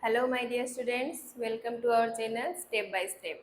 Hello my dear students, welcome to our channel step by step.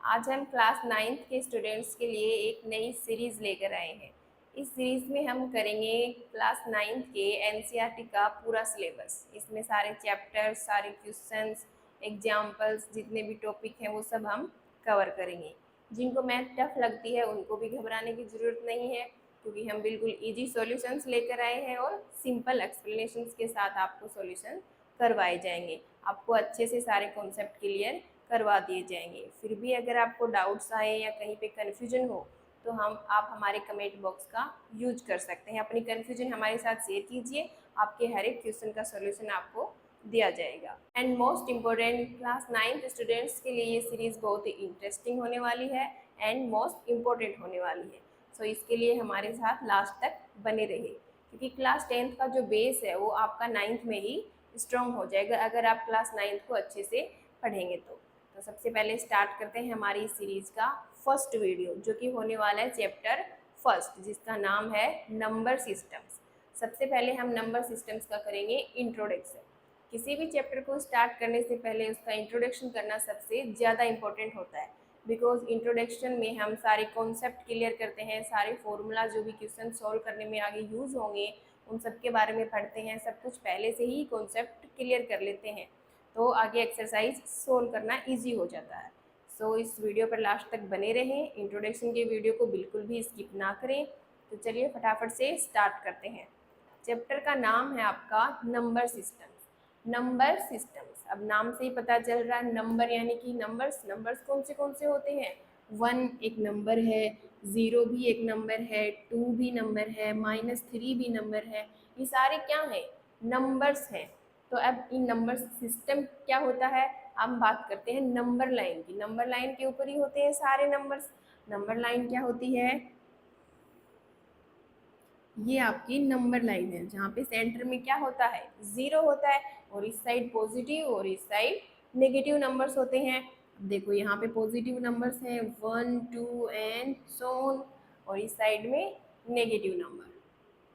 आज हम class ninth के students के लिए एक नई सीरीज़ लेकर आए हैं। इस सीरीज़ में हम करेंगे क्लास नाइन्थ के एनसीईआरटी का पूरा सिलेबस। इसमें सारे चैप्टर्स, सारे क्वेश्चंस, एग्जाम्पल्स, जितने भी टॉपिक हैं वो सब हम कवर करेंगे। जिनको मैथ टफ लगती है उनको भी घबराने की ज़रूरत नहीं है, क्योंकि हम बिल्कुल ईजी सॉल्यूशंस लेकर आए हैं और सिंपल एक्सप्लेनेशंस के साथ आपको सॉल्यूशन करवाए जाएंगे। आपको अच्छे से सारे कॉन्सेप्ट क्लियर करवा दिए जाएंगे। फिर भी अगर आपको डाउट्स आए या कहीं पे कन्फ्यूजन हो तो आप हमारे कमेंट बॉक्स का यूज कर सकते हैं। अपनी कन्फ्यूजन हमारे साथ शेयर कीजिए, आपके हर एक क्वेश्चन का सॉल्यूशन आपको दिया जाएगा। And most important, class ninth students के लिए ये सीरीज़ बहुत ही इंटरेस्टिंग होने वाली है एंड मोस्ट इम्पोर्टेंट होने वाली है। सो इसके लिए हमारे साथ लास्ट तक बने रहिए, क्योंकि क्लास टेंथ का जो बेस है वो आपका नाइन्थ में ही स्ट्रॉन्ग हो जाएगा अगर आप क्लास नाइन्थ को अच्छे से पढ़ेंगे तो सबसे पहले स्टार्ट करते हैं हमारी इस सीरीज़ का फर्स्ट वीडियो, जो कि होने वाला है चैप्टर फर्स्ट, जिसका नाम है नंबर सिस्टम्स। सबसे पहले हम नंबर सिस्टम्स का करेंगे इंट्रोडक्शन। किसी भी चैप्टर को स्टार्ट करने से पहले उसका इंट्रोडक्शन करना सबसे ज़्यादा इंपॉर्टेंट होता है, बिकॉज इंट्रोडक्शन में हम सारे कॉन्सेप्ट क्लियर करते हैं, सारे फॉर्मूला जो भी क्वेश्चन सॉल्व करने में आगे यूज़ होंगे उन सब के बारे में पढ़ते हैं। सब कुछ पहले से ही कॉन्सेप्ट क्लियर कर लेते हैं, तो आगे एक्सरसाइज सोल्व करना इजी हो जाता है। सो इस वीडियो पर लास्ट तक बने रहें, इंट्रोडक्शन के वीडियो को बिल्कुल भी स्किप ना करें। तो चलिए फटाफट से स्टार्ट करते हैं। चैप्टर का नाम है आपका नंबर सिस्टम्स। नंबर सिस्टम्स, अब नाम से ही पता चल रहा है नंबर यानी कि नंबर्स। नंबर्स कौन से होते हैं? 1 एक नंबर है, 0 भी एक नंबर है, 2 भी नंबर है, -3 भी नंबर है। ये सारे क्या हैं? नंबर्स हैं। तो अब इन नंबर सिस्टम क्या होता है, हम बात करते हैं नंबर लाइन की। नंबर लाइन के ऊपर ही होते हैं सारे नंबर्स। नंबर लाइन क्या होती है? ये आपकी नंबर लाइन है, जहाँ पे सेंटर में क्या होता है? 0 होता है, और इस साइड पॉजिटिव और इस साइड नेगेटिव नंबर्स होते हैं। देखो यहाँ पे पॉजिटिव नंबर्स हैं 1 2 एंड सो ऑन, और इस साइड में negative number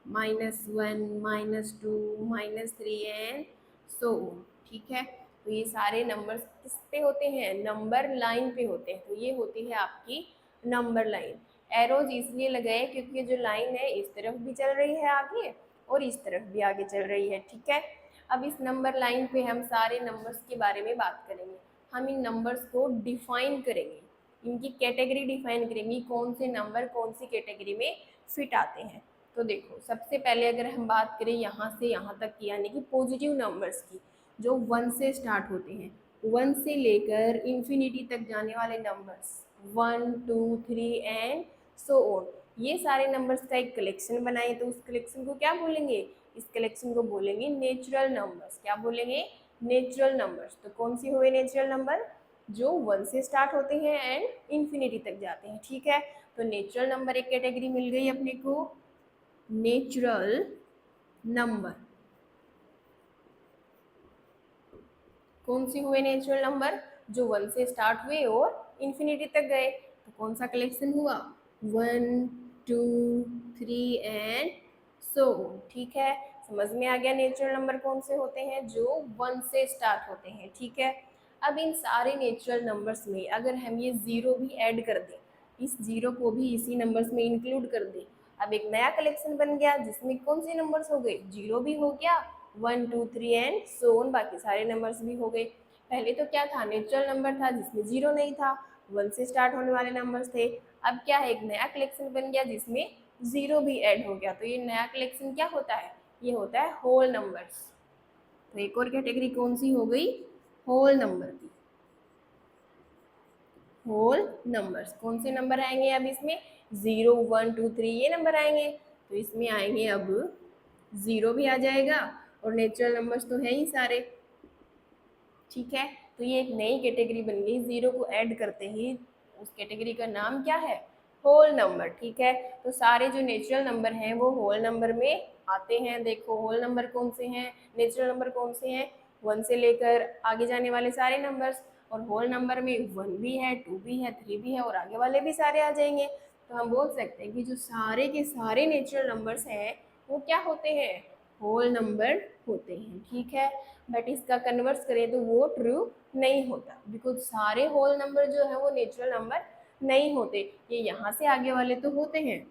-1 -2 -3 and so on. ठीक है, तो ये सारे नंबर्स किस पे होते हैं? नंबर लाइन पे होते हैं। तो ये होती है आपकी नंबर लाइन। एरोज इसलिए लगाए क्योंकि जो लाइन है इस तरफ भी चल रही है आगे और इस तरफ भी आगे चल रही है। ठीक है, अब इस नंबर लाइन पे हम सारे नंबर्स के बारे में बात करेंगे। हम इन नंबर्स को डिफाइन करेंगे, इनकी कैटेगरी डिफाइन करेंगे, कौन से नंबर कौन सी कैटेगरी में फिट आते हैं। तो देखो, सबसे पहले अगर हम बात करें यहाँ से यहाँ तक की, यानी कि पॉजिटिव नंबर्स की, जो 1 से स्टार्ट होते हैं, 1 से लेकर इन्फिनिटी तक जाने वाले नंबर्स 1 2 3 एंड सो ऑन, ये सारे नंबर्स का एक कलेक्शन बनाए तो उस कलेक्शन को क्या बोलेंगे? इस कलेक्शन को बोलेंगे नेचुरल नंबर्स। क्या बोलेंगे? Natural numbers. तो कौन सी हुए नेचुरल नंबर? जो 1 से स्टार्ट होते हैं एंड इन्फिनिटी तक जाते हैं। ठीक है, तो नेचुरल नंबर एक कैटेगरी मिल गई अपने को। नेचुरल नंबर कौन सी हुए? नेचुरल नंबर जो 1 से स्टार्ट हुए और इन्फिनिटी तक गए। तो कौन सा कलेक्शन हुआ? 1 2 3 एंड सो। ठीक है, समझ में आ गया नेचुरल नंबर कौन से होते हैं? जो 1 से स्टार्ट होते हैं। ठीक है, अब इन सारे नेचुरल नंबर्स में अगर हम ये 0 भी ऐड कर दें, इस 0 को भी इसी नंबर्स में इंक्लूड कर दें, अब एक नया कलेक्शन बन गया जिसमें कौन से नंबर्स हो गए? 0 भी हो गया, 1 2 3 एंड सो ऑन, बाकी सारे नंबर्स भी हो गए। पहले तो क्या था? नेचुरल नंबर था जिसमें 0 नहीं था, 1 से स्टार्ट होने वाले नंबर्स थे। अब क्या है? एक नया कलेक्शन बन गया जिसमें 0 भी ऐड हो गया। तो ये नया कलेक्शन क्या होता है? ये होता है होल नंबर्स। तो एक और कैटेगरी कौन सी हो गई? होल नंबर की। होल नंबर्स कौन से नंबर आएंगे अब इसमें? 0 1 2 3 ये नंबर आएंगे। तो इसमें आएंगे अब 0 भी आ जाएगा, और नेचुरल नंबर्स तो है ही सारे। ठीक है, तो ये एक नई कैटेगरी बन गई। 0 को ऐड करते ही उस कैटेगरी का नाम क्या है? Whole number. ठीक है, तो सारे जो नेचुरल नंबर हैं वो होल नंबर में आते हैं। देखो होल नंबर कौन से हैं, नेचुरल नंबर कौन से हैं? 1 से लेकर आगे जाने वाले सारे नंबर्स, और होल नंबर में 1 भी है, 2 भी है, 3 भी है, और आगे वाले भी सारे आ जाएंगे। तो हम बोल सकते हैं कि जो सारे के सारे नेचुरल नंबर्स हैं वो क्या होते हैं? होल नंबर होते हैं, ठीक है। बट इसका कन्वर्स करें तो वो ट्रू नहीं होता, बिकॉज सारे होल नंबर जो है वो नेचुरल नंबर नहीं होते। ये यहाँ से आगे वाले तो होते हैं,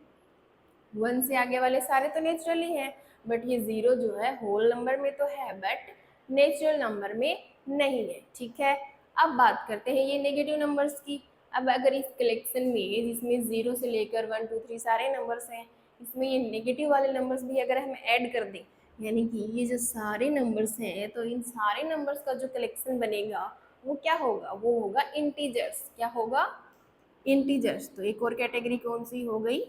1 से आगे वाले सारे तो नेचुरल ही हैं, बट ये 0 जो है होल नंबर में तो है बट नेचुरल नंबर में नहीं है, ठीक है। अब बात करते हैं ये नेगेटिव नंबर्स की। अब अगर इस कलेक्शन में जिसमें 0 से लेकर 1 2 3 सारे नंबर्स हैं, इसमें ये नेगेटिव वाले नंबर्स भी अगर हम ऐड कर दें, यानी कि ये जो सारे नंबर्स हैं, तो इन सारे नंबर्स का जो कलेक्शन बनेगा वो क्या होगा, वो होगा इंटीजर्स। क्या होगा, इंटीजर्स। तो एक और कैटेगरी कौन सी हो गई,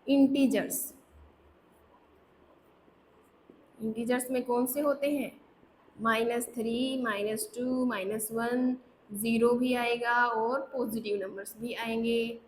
इंटीजर्स। इंटीजर्स में कौन से होते हैं, -3, -2, -1, 0 भी आएगा और पॉजिटिव नंबर्स भी आएंगे।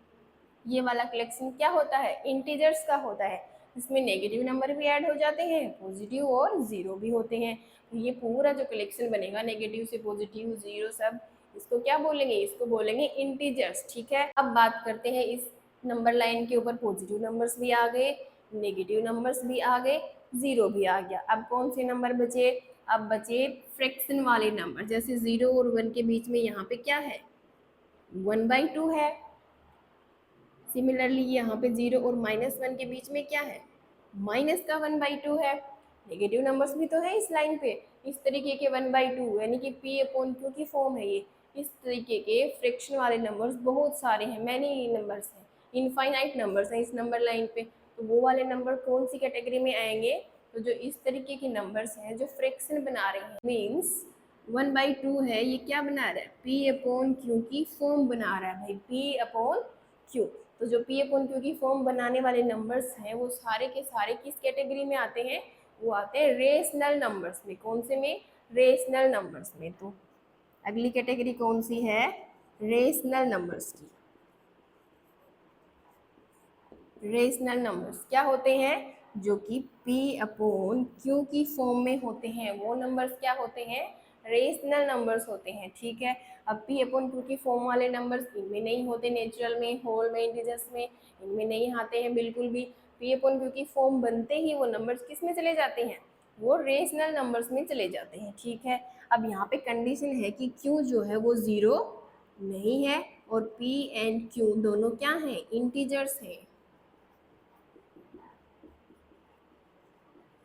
ये वाला कलेक्शन क्या होता है, इंटीजर्स का होता है, इसमें नेगेटिव नंबर भी ऐड हो जाते हैं, पॉजिटिव और 0 भी होते हैं। तो ये पूरा जो कलेक्शन बनेगा नेगेटिव से पॉजिटिव 0 सब, इसको क्या बोलेंगे, इसको बोलेंगे इंटीजर्स, ठीक है। अब बात करते हैं इस नंबर लाइन के ऊपर पॉजिटिव नंबर्स भी आ गए, नेगेटिव नंबर्स भी आ गए, 0 भी आ गया। अब कौन से नंबर बचे, अब बचे फ्रैक्शन वाले नंबर, जैसे 0 और 1 के बीच में यहाँ पे क्या है, 1/2 है। सिमिलरली यहाँ पे 0 और -1 के बीच में क्या है, माइनस का 1/2 है। नेगेटिव नंबर्स भी तो है इस लाइन पे, इस तरीके के 1/2 यानी कि P/Q की फॉर्म है ये। इस तरीके के फ्रैक्शन वाले नंबर्स बहुत सारे हैं, मैनी नंबर्स हैं, इनफाइनाइट नंबर्स हैं इस नंबर लाइन पे। तो वो वाले नंबर कौन सी कैटेगरी में आएंगे, तो जो इस तरीके के नंबर्स हैं जो फ्रैक्शन बना रहे हैं, मीन्स 1/2 है, ये क्या बना रहा है, P/Q की फॉर्म बना रहा है भाई, P/Q। तो जो P/Q की फॉर्म बनाने वाले नंबर्स हैं वो सारे के सारे किस कैटेगरी में आते हैं, वो आते हैं रेशनल नंबर्स में। कौन से में, रेशनल नंबर्स में। तो अगली कैटेगरी कौन सी है, रेशनल नंबर्स की। रेशनल नंबर्स क्या होते हैं, जो कि P/Q की फॉर्म में होते हैं, वो नंबर्स क्या होते हैं, रेशनल नंबर्स होते हैं, ठीक है। अब P/Q की फॉर्म वाले नंबर्स इनमें नहीं होते, नेचुरल में, होल में, इंटीजर्स में, इनमें नहीं आते हैं बिल्कुल भी। P/Q की फॉर्म बनते ही वो नंबर्स किस में चले जाते हैं, वो रेशनल नंबर्स में चले जाते हैं, ठीक है। अब यहाँ पे कंडीशन है कि Q जो है वो 0 नहीं है और P एंड Q दोनों क्या हैं, इंटीजर्स हैं,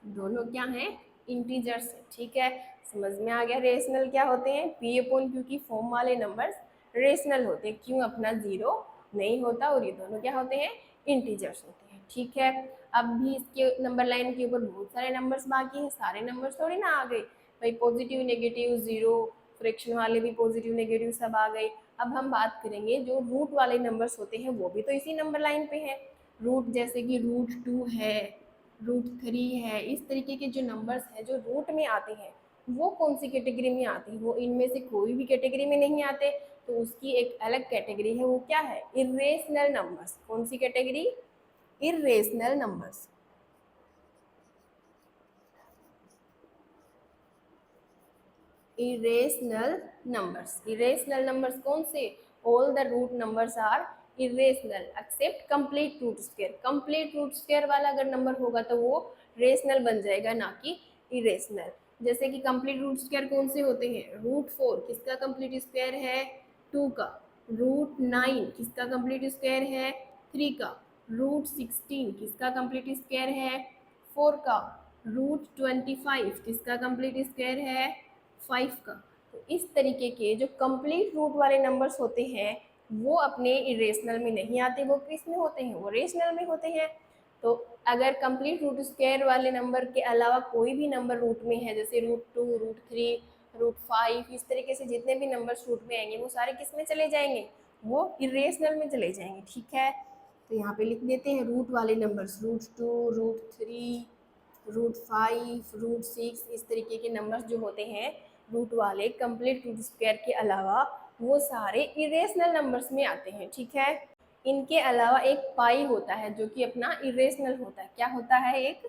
दोनों क्या हैं, इंटीजर्स, ठीक है। समझ में आ गया रेशनल क्या होते हैं, P/Q की फॉर्म वाले नंबर्स रेशनल होते हैं, क्यों अपना 0 नहीं होता, और ये दोनों क्या होते हैं, इंटीजर्स होते हैं, ठीक है। अब भी इसके नंबर लाइन के ऊपर बहुत सारे नंबर्स बाकी हैं, सारे नंबर्स थोड़ी ना आ गए भाई, पॉजिटिव नेगेटिव 0 फ्रैक्शन वाले भी पॉजिटिव नेगेटिव सब आ गए। अब हम बात करेंगे जो रूट वाले नंबर्स होते हैं, वो भी तो इसी नंबर लाइन पे है। रूट जैसे कि √2 है, √3 है, इस तरीके के जो नंबर्स हैं जो रूट में आते हैं, वो कौन सी कैटेगरी में आते हैं, वो इनमें से कोई भी कैटेगरी में नहीं आते। तो उसकी एक अलग कैटेगरी है, वो क्या है, इरेशनल नंबर्स। कौन सी category, irrational numbers. Irrational numbers, irrational numbers कौन से, all the root numbers are irrational except complete root square. Complete root square वाला अगर नंबर होगा तो वो रेशनल बन जाएगा, ना कि इरेशनल। जैसे कि कंप्लीट रूट स्क्वायर कौन से होते हैं, √4 किसका कंप्लीट स्क्वायर है, 2 का। √9 किसका कंप्लीट स्क्वायर है, 3 का। √16 किसका कंप्लीट स्क्वायर है, 4 का। √25 किसका कंप्लीट स्क्वायर है, 5 का। तो इस तरीके के जो कंप्लीट रूट वाले नंबर्स होते हैं वो अपने इरेशनल में नहीं आते, वो किस में होते हैं, वो रेशनल में होते हैं। तो अगर कंप्लीट रूट स्क्वायर वाले नंबर के अलावा कोई भी नंबर रूट में है, जैसे √2 √3 √5, इस तरीके से जितने भी नंबर्स रूट में आएंगे वो सारे किस में चले जाएंगे, वो इरेशनल में चले जाएंगे, ठीक है। तो यहाँ पे लिख देते हैं रूट वाले नंबर्स, √2 √3 √5 √6, इस तरीके के नंबर्स जो होते हैं रूट वाले कंप्लीट रूट स्क्वायर के अलावा, वो सारे इरेशनल नंबर्स में आते हैं, ठीक है। इनके अलावा एक पाई होता है जो कि अपना इरेशनल होता है। क्या होता है, एक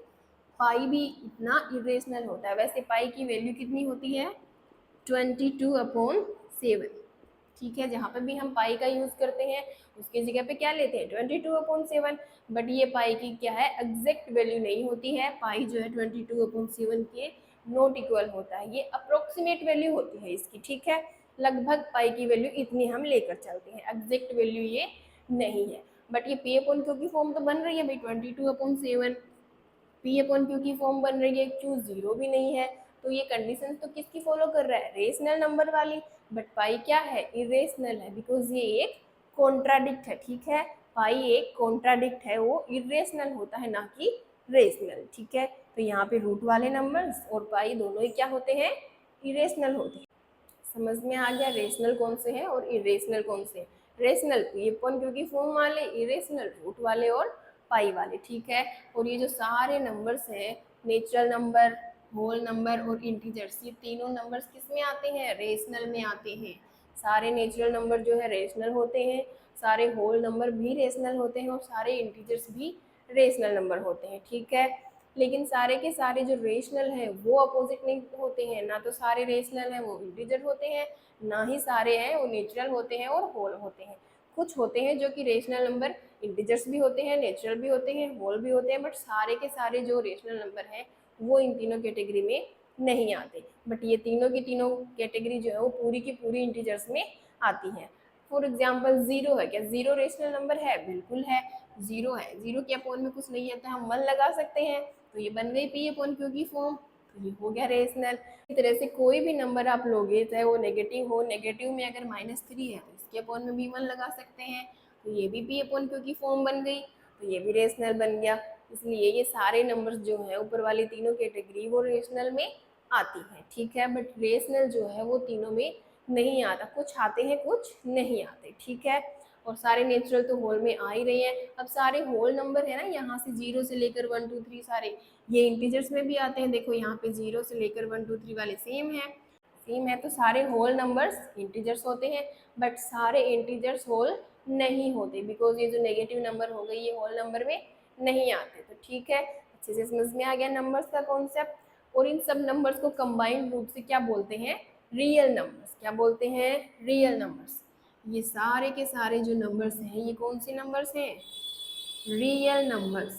पाई भी इतना इरेशनल होता है। वैसे पाई की वैल्यू कितनी होती है, 22/7, ठीक है। जहाँ पे भी हम पाई का यूज़ करते हैं उसकी जगह पे क्या लेते हैं 22/7, बट ये पाई की क्या है एग्जैक्ट वैल्यू नहीं होती है। पाई जो है 22/7 के नॉट इक्वल होता है, ये अप्रोक्सीमेट वैल्यू होती है इसकी, ठीक है। लगभग पाई की वैल्यू इतनी हम लेकर चलते हैं, एग्जैक्ट वैल्यू ये नहीं है। बट ये पी अपॉन क्यू की फॉर्म तो बन रही है भाई 22/7, पी अपॉन क्यू की फॉर्म बन रही है, क्यू जीरो भी नहीं है, तो ये कंडीशन तो किसकी फॉलो कर रहा है रेशनल नंबर वाली। बट पाई क्या है इरेशनल है, बिकॉज ये एक कॉन्ट्राडिक्ट है, ठीक है। पाई एक कॉन्ट्राडिक्ट है, वो इरेशनल होता है ना कि रेशनल, ठीक है। तो यहाँ पे रूट वाले नंबर्स और पाई दोनों ही क्या होते हैं इरेशनल होते हैं। समझ में आ गया रेशनल कौन से हैं और इरेशनल कौन से हैं। रेशनल पी अपॉन क्यू की फॉर्म वाले, इरेशनल रूट वाले और पाई वाले, ठीक है। और ये जो सारे नंबर्स हैं नेचुरल नंबर, होल नंबर और इंटीजर्स, ये तीनों नंबर्स किस में आते हैं रेशनल में आते हैं। सारे नेचुरल नंबर जो है रेशनल होते हैं, सारे होल नंबर भी रेशनल होते हैं और सारे इंटीजर्स भी रेशनल नंबर होते हैं, ठीक है। लेकिन सारे के सारे जो रेशनल हैं वो अपोजिट नहीं होते हैं, ना तो सारे रेशनल हैं वो इंटीजर होते हैं, ना ही सारे हैं वो नेचुरल होते हैं और होल होते हैं। कुछ होते हैं जो कि रेशनल नंबर इंटीजर्स भी होते हैं, नेचुरल भी होते हैं, होल भी होते हैं, बट सारे के सारे जो रेशनल नंबर हैं वो इन तीनों कैटेगरी में नहीं आते। बट ये तीनों की तीनों कैटेगरी जो है वो पूरी की पूरी इंटीजर्स में आती हैं। फॉर एग्जाम्पल जीरो है, क्या जीरो रेशनल नंबर है? बिल्कुल है, जीरो है। जीरो के अपॉन में कुछ नहीं आता, हम 1 लगा सकते हैं, तो ये बन गई पी अपॉन क्यू की फॉर्म, तो ये हो गया रेशनल। इस तरह से कोई भी नंबर आप लोगे चाहे वो नेगेटिव हो, नेगेटिव में अगर -3 है तो इसके अपॉन में भी 1 लगा सकते हैं, तो ये भी पी अपॉन क्यू की फॉर्म बन गई, तो ये भी रेशनल बन गया। इसलिए ये सारे नंबर्स जो है ऊपर वाली तीनों कैटेगरी वो रेशनल में आती हैं, ठीक है। बट रेशनल जो है वो तीनों में नहीं आता, कुछ आते हैं कुछ नहीं आते, ठीक है। और सारे नेचुरल तो होल में आ ही रहे हैं। अब सारे होल नंबर है ना, यहाँ से 0 से लेकर 1 2 3 सारे ये इंटीजर्स में भी आते हैं। देखो यहाँ पे 0 से लेकर 1 2 3 वाले सेम है, तो सारे होल नंबर्स इंटीजर्स होते हैं। बट सारे इंटीजर्स होल नहीं होते, बिकॉज ये जो नेगेटिव नंबर हो गए ये होल नंबर में नहीं आते। तो ठीक है, अच्छे से समझ में आ गया नंबर्स का कॉन्सेप्ट। और इन सब नंबर्स को कंबाइंड रूप से क्या बोलते हैं रियल नंबर्स। क्या बोलते हैं रियल नंबर्स। ये सारे के सारे जो नंबर्स हैं ये कौन से नंबर्स हैं रियल नंबर्स,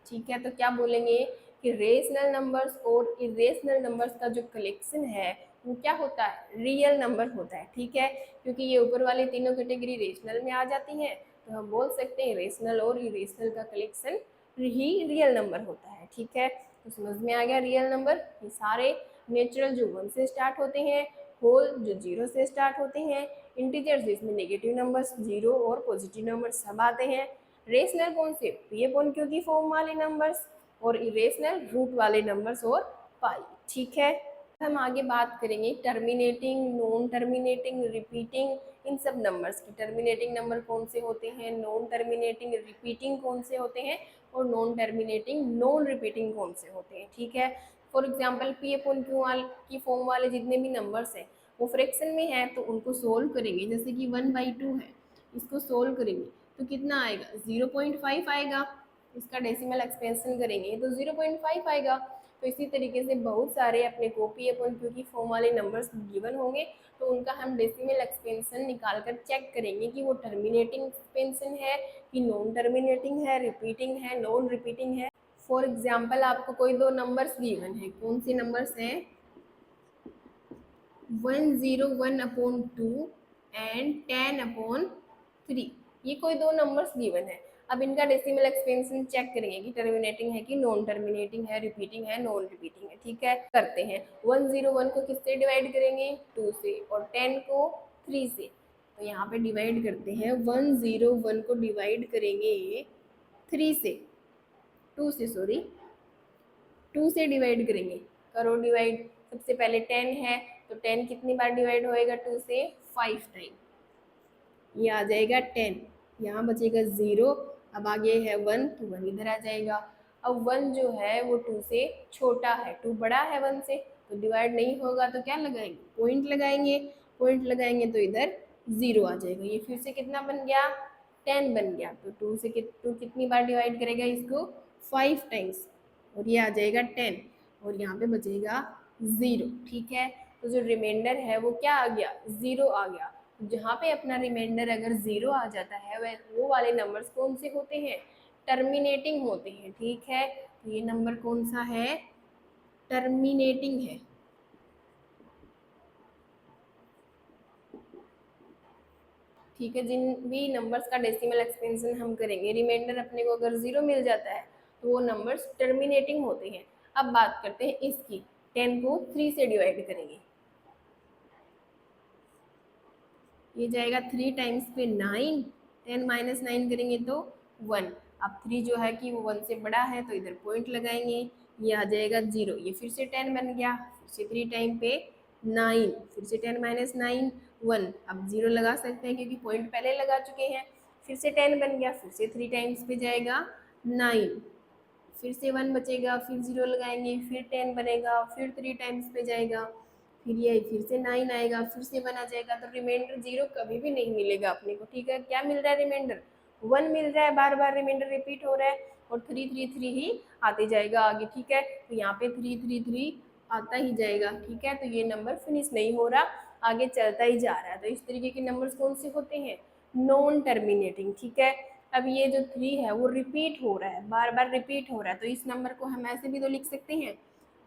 ठीक है। तो क्या बोलेंगे कि रेशनल नंबर्स और इरेशनल नंबर्स का जो कलेक्शन है वो क्या होता है रियल नंबर होता है, ठीक है। क्योंकि ये ऊपर वाले तीनों कैटेगरी रेशनल में आ जाती हैं, तो हम बोल सकते हैं रेशनल और इरेशनल का कलेक्शन ही रियल नंबर होता है, ठीक है। तो समझ में आ गया रियल नंबर। ये सारे नेचुरल जो 1 से स्टार्ट होते हैं, होल जो 0 से स्टार्ट होते हैं, इंटीजर्स जिसमें नेगेटिव नंबर्स 0 और पॉजिटिव नंबर्स सब आते हैं, रेशनल कौन से पी अपॉन क्यू की फॉर्म वाले नंबर्स, और इरेशनल रूट वाले नंबर्स और पाई, ठीक है। हम आगे बात करेंगे टर्मिनेटिंग, नॉन टर्मिनेटिंग, रिपीटिंग, इन सब नंबर्स की। टर्मिनेटिंग नंबर कौन से होते हैं, नॉन टर्मिनेटिंग रिपीटिंग कौन से होते हैं, और नॉन टर्मिनेटिंग नॉन रिपीटिंग कौन से होते हैं, ठीक है। For example P upon Q की फॉर्म वाले जितने भी नंबर्स हैं वो फ्रैक्शन में है, तो उनको सोल्व करेंगे। जैसे कि 1/2 है, इसको सोल्व करेंगे तो कितना आएगा 0.5 आएगा। इसका डेसिमल एक्सपेंशन करेंगे तो 0.5 आएगा। तो इसी तरीके से बहुत सारे अपने को पी अपॉन क्यू की फॉर्म वाले नंबर्स गिवन होंगे, तो उनका हम डेसिमल एक्सपेंशन निकाल कर चेक करेंगे कि वो टर्मिनेटिंग एक्सपेंशन है कि नॉन टर्मिनेटिंग है, रिपीटिंग है, नॉन रिपीटिंग है। फॉर एग्जाम्पल आपको कोई दो नंबर्स गिवन है, कौन से नंबर्स हैं 101/2 एंड 10/3, ये कोई दो नंबर्स गिवन है। अब इनका डेसिमल एक्सपेंशन चेक करेंगे कि टर्मिनेटिंग है कि नॉन टर्मिनेटिंग है, रिपीटिंग है, नॉन रिपीटिंग है, ठीक है। करते हैं 101 को किससे डिवाइड करेंगे 2 से, और 10 को 3 से। तो यहाँ पे डिवाइड करते हैं 101 को डिवाइड करेंगे 3 से, 2 से सॉरी 2 से डिवाइड करेंगे। करो डिवाइड। सबसे पहले 10 है तो 10 कितनी बार डिवाइड होएगा 2 से 5 टाइम, ये आ जाएगा 10, यहाँ बचेगा 0। अब आगे है 1 तो 1 इधर आ जाएगा। अब 1 जो है वो 2 से छोटा है, 2 बड़ा है 1 से, तो डिवाइड नहीं होगा तो क्या लगाएंगे पॉइंट लगाएंगे। पॉइंट लगाएंगे तो इधर 0 आ जाएगा। ये फिर से कितना बन गया 10 बन गया। तो 2 से 2 कितनी बार डिवाइड करेगा इसको 5 टाइम्स, और ये आ जाएगा 10, और यहाँ पे बचेगा 0, ठीक है। तो जो रिमाइंडर है वो क्या आ गया, 0 आ गया। जहाँ पे अपना रिमाइंडर अगर 0 आ जाता है वह वो वाले नंबर्स कौन से होते हैं, टर्मिनेटिंग होते हैं। ठीक है, तो ये नंबर कौन सा है, टर्मिनेटिंग है। ठीक है, जिन भी नंबर्स का डेसिमल एक्सपेंशन हम करेंगे, रिमाइंडर अपने को अगर 0 मिल जाता है तो वो नंबर्स टर्मिनेटिंग होते हैं। अब बात करते हैं इसकी, 10 को 3 से डिवाइड करेंगे, ये जाएगा 3 टाइम्स पे 9, 10 माइनस 9 करेंगे तो 1। अब 3 जो है कि वो 1 से बड़ा है तो इधर पॉइंट लगाएंगे, ये आ जाएगा 0। ये फिर से 10 बन गया, फिर से 3 टाइम पे 9, फिर से 10 माइनस 9 1। अब 0 लगा सकते हैं क्योंकि पॉइंट पहले लगा चुके हैं। फिर से 10 बन गया, फिर से 3 टाइम्स पे जाएगा 9, फिर से 1 बचेगा, फिर 0 लगाएंगे, फिर 10 बनेगा, फिर 3 टाइम्स पे जाएगा, फिर ये फिर से 9 आएगा, फिर से 1 आ जाएगा। तो रिमाइंडर 0 कभी भी नहीं मिलेगा अपने को। ठीक है, क्या मिल रहा है, रिमाइंडर 1 मिल रहा है, बार बार रिमाइंडर रिपीट हो रहा है और 3 3 3 ही आते जाएगा आगे। ठीक है, तो यहाँ पे 3 3 3 आता ही जाएगा। ठीक है, तो ये नंबर फिनिश नहीं हो रहा, आगे चलता ही जा रहा है। तो इस तरीके के नंबर्स कौन से होते हैं, नॉन टर्मिनेटिंग। ठीक है, अब ये जो 3 है वो रिपीट हो रहा है, बार बार रिपीट हो रहा है, तो इस नंबर को हम ऐसे भी तो लिख सकते हैं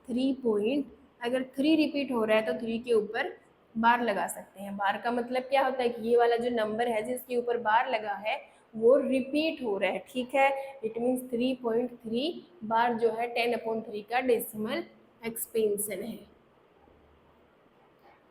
3 पॉइंट, अगर 3 रिपीट हो रहा है तो 3 के ऊपर बार लगा सकते हैं। बार का मतलब क्या होता है कि ये वाला जो नंबर है जिसके ऊपर बार लगा है वो रिपीट हो रहा है। ठीक है, इट मीन्स 3.3 बार जो है 10/3 का डेसिमल एक्सपेंशन है।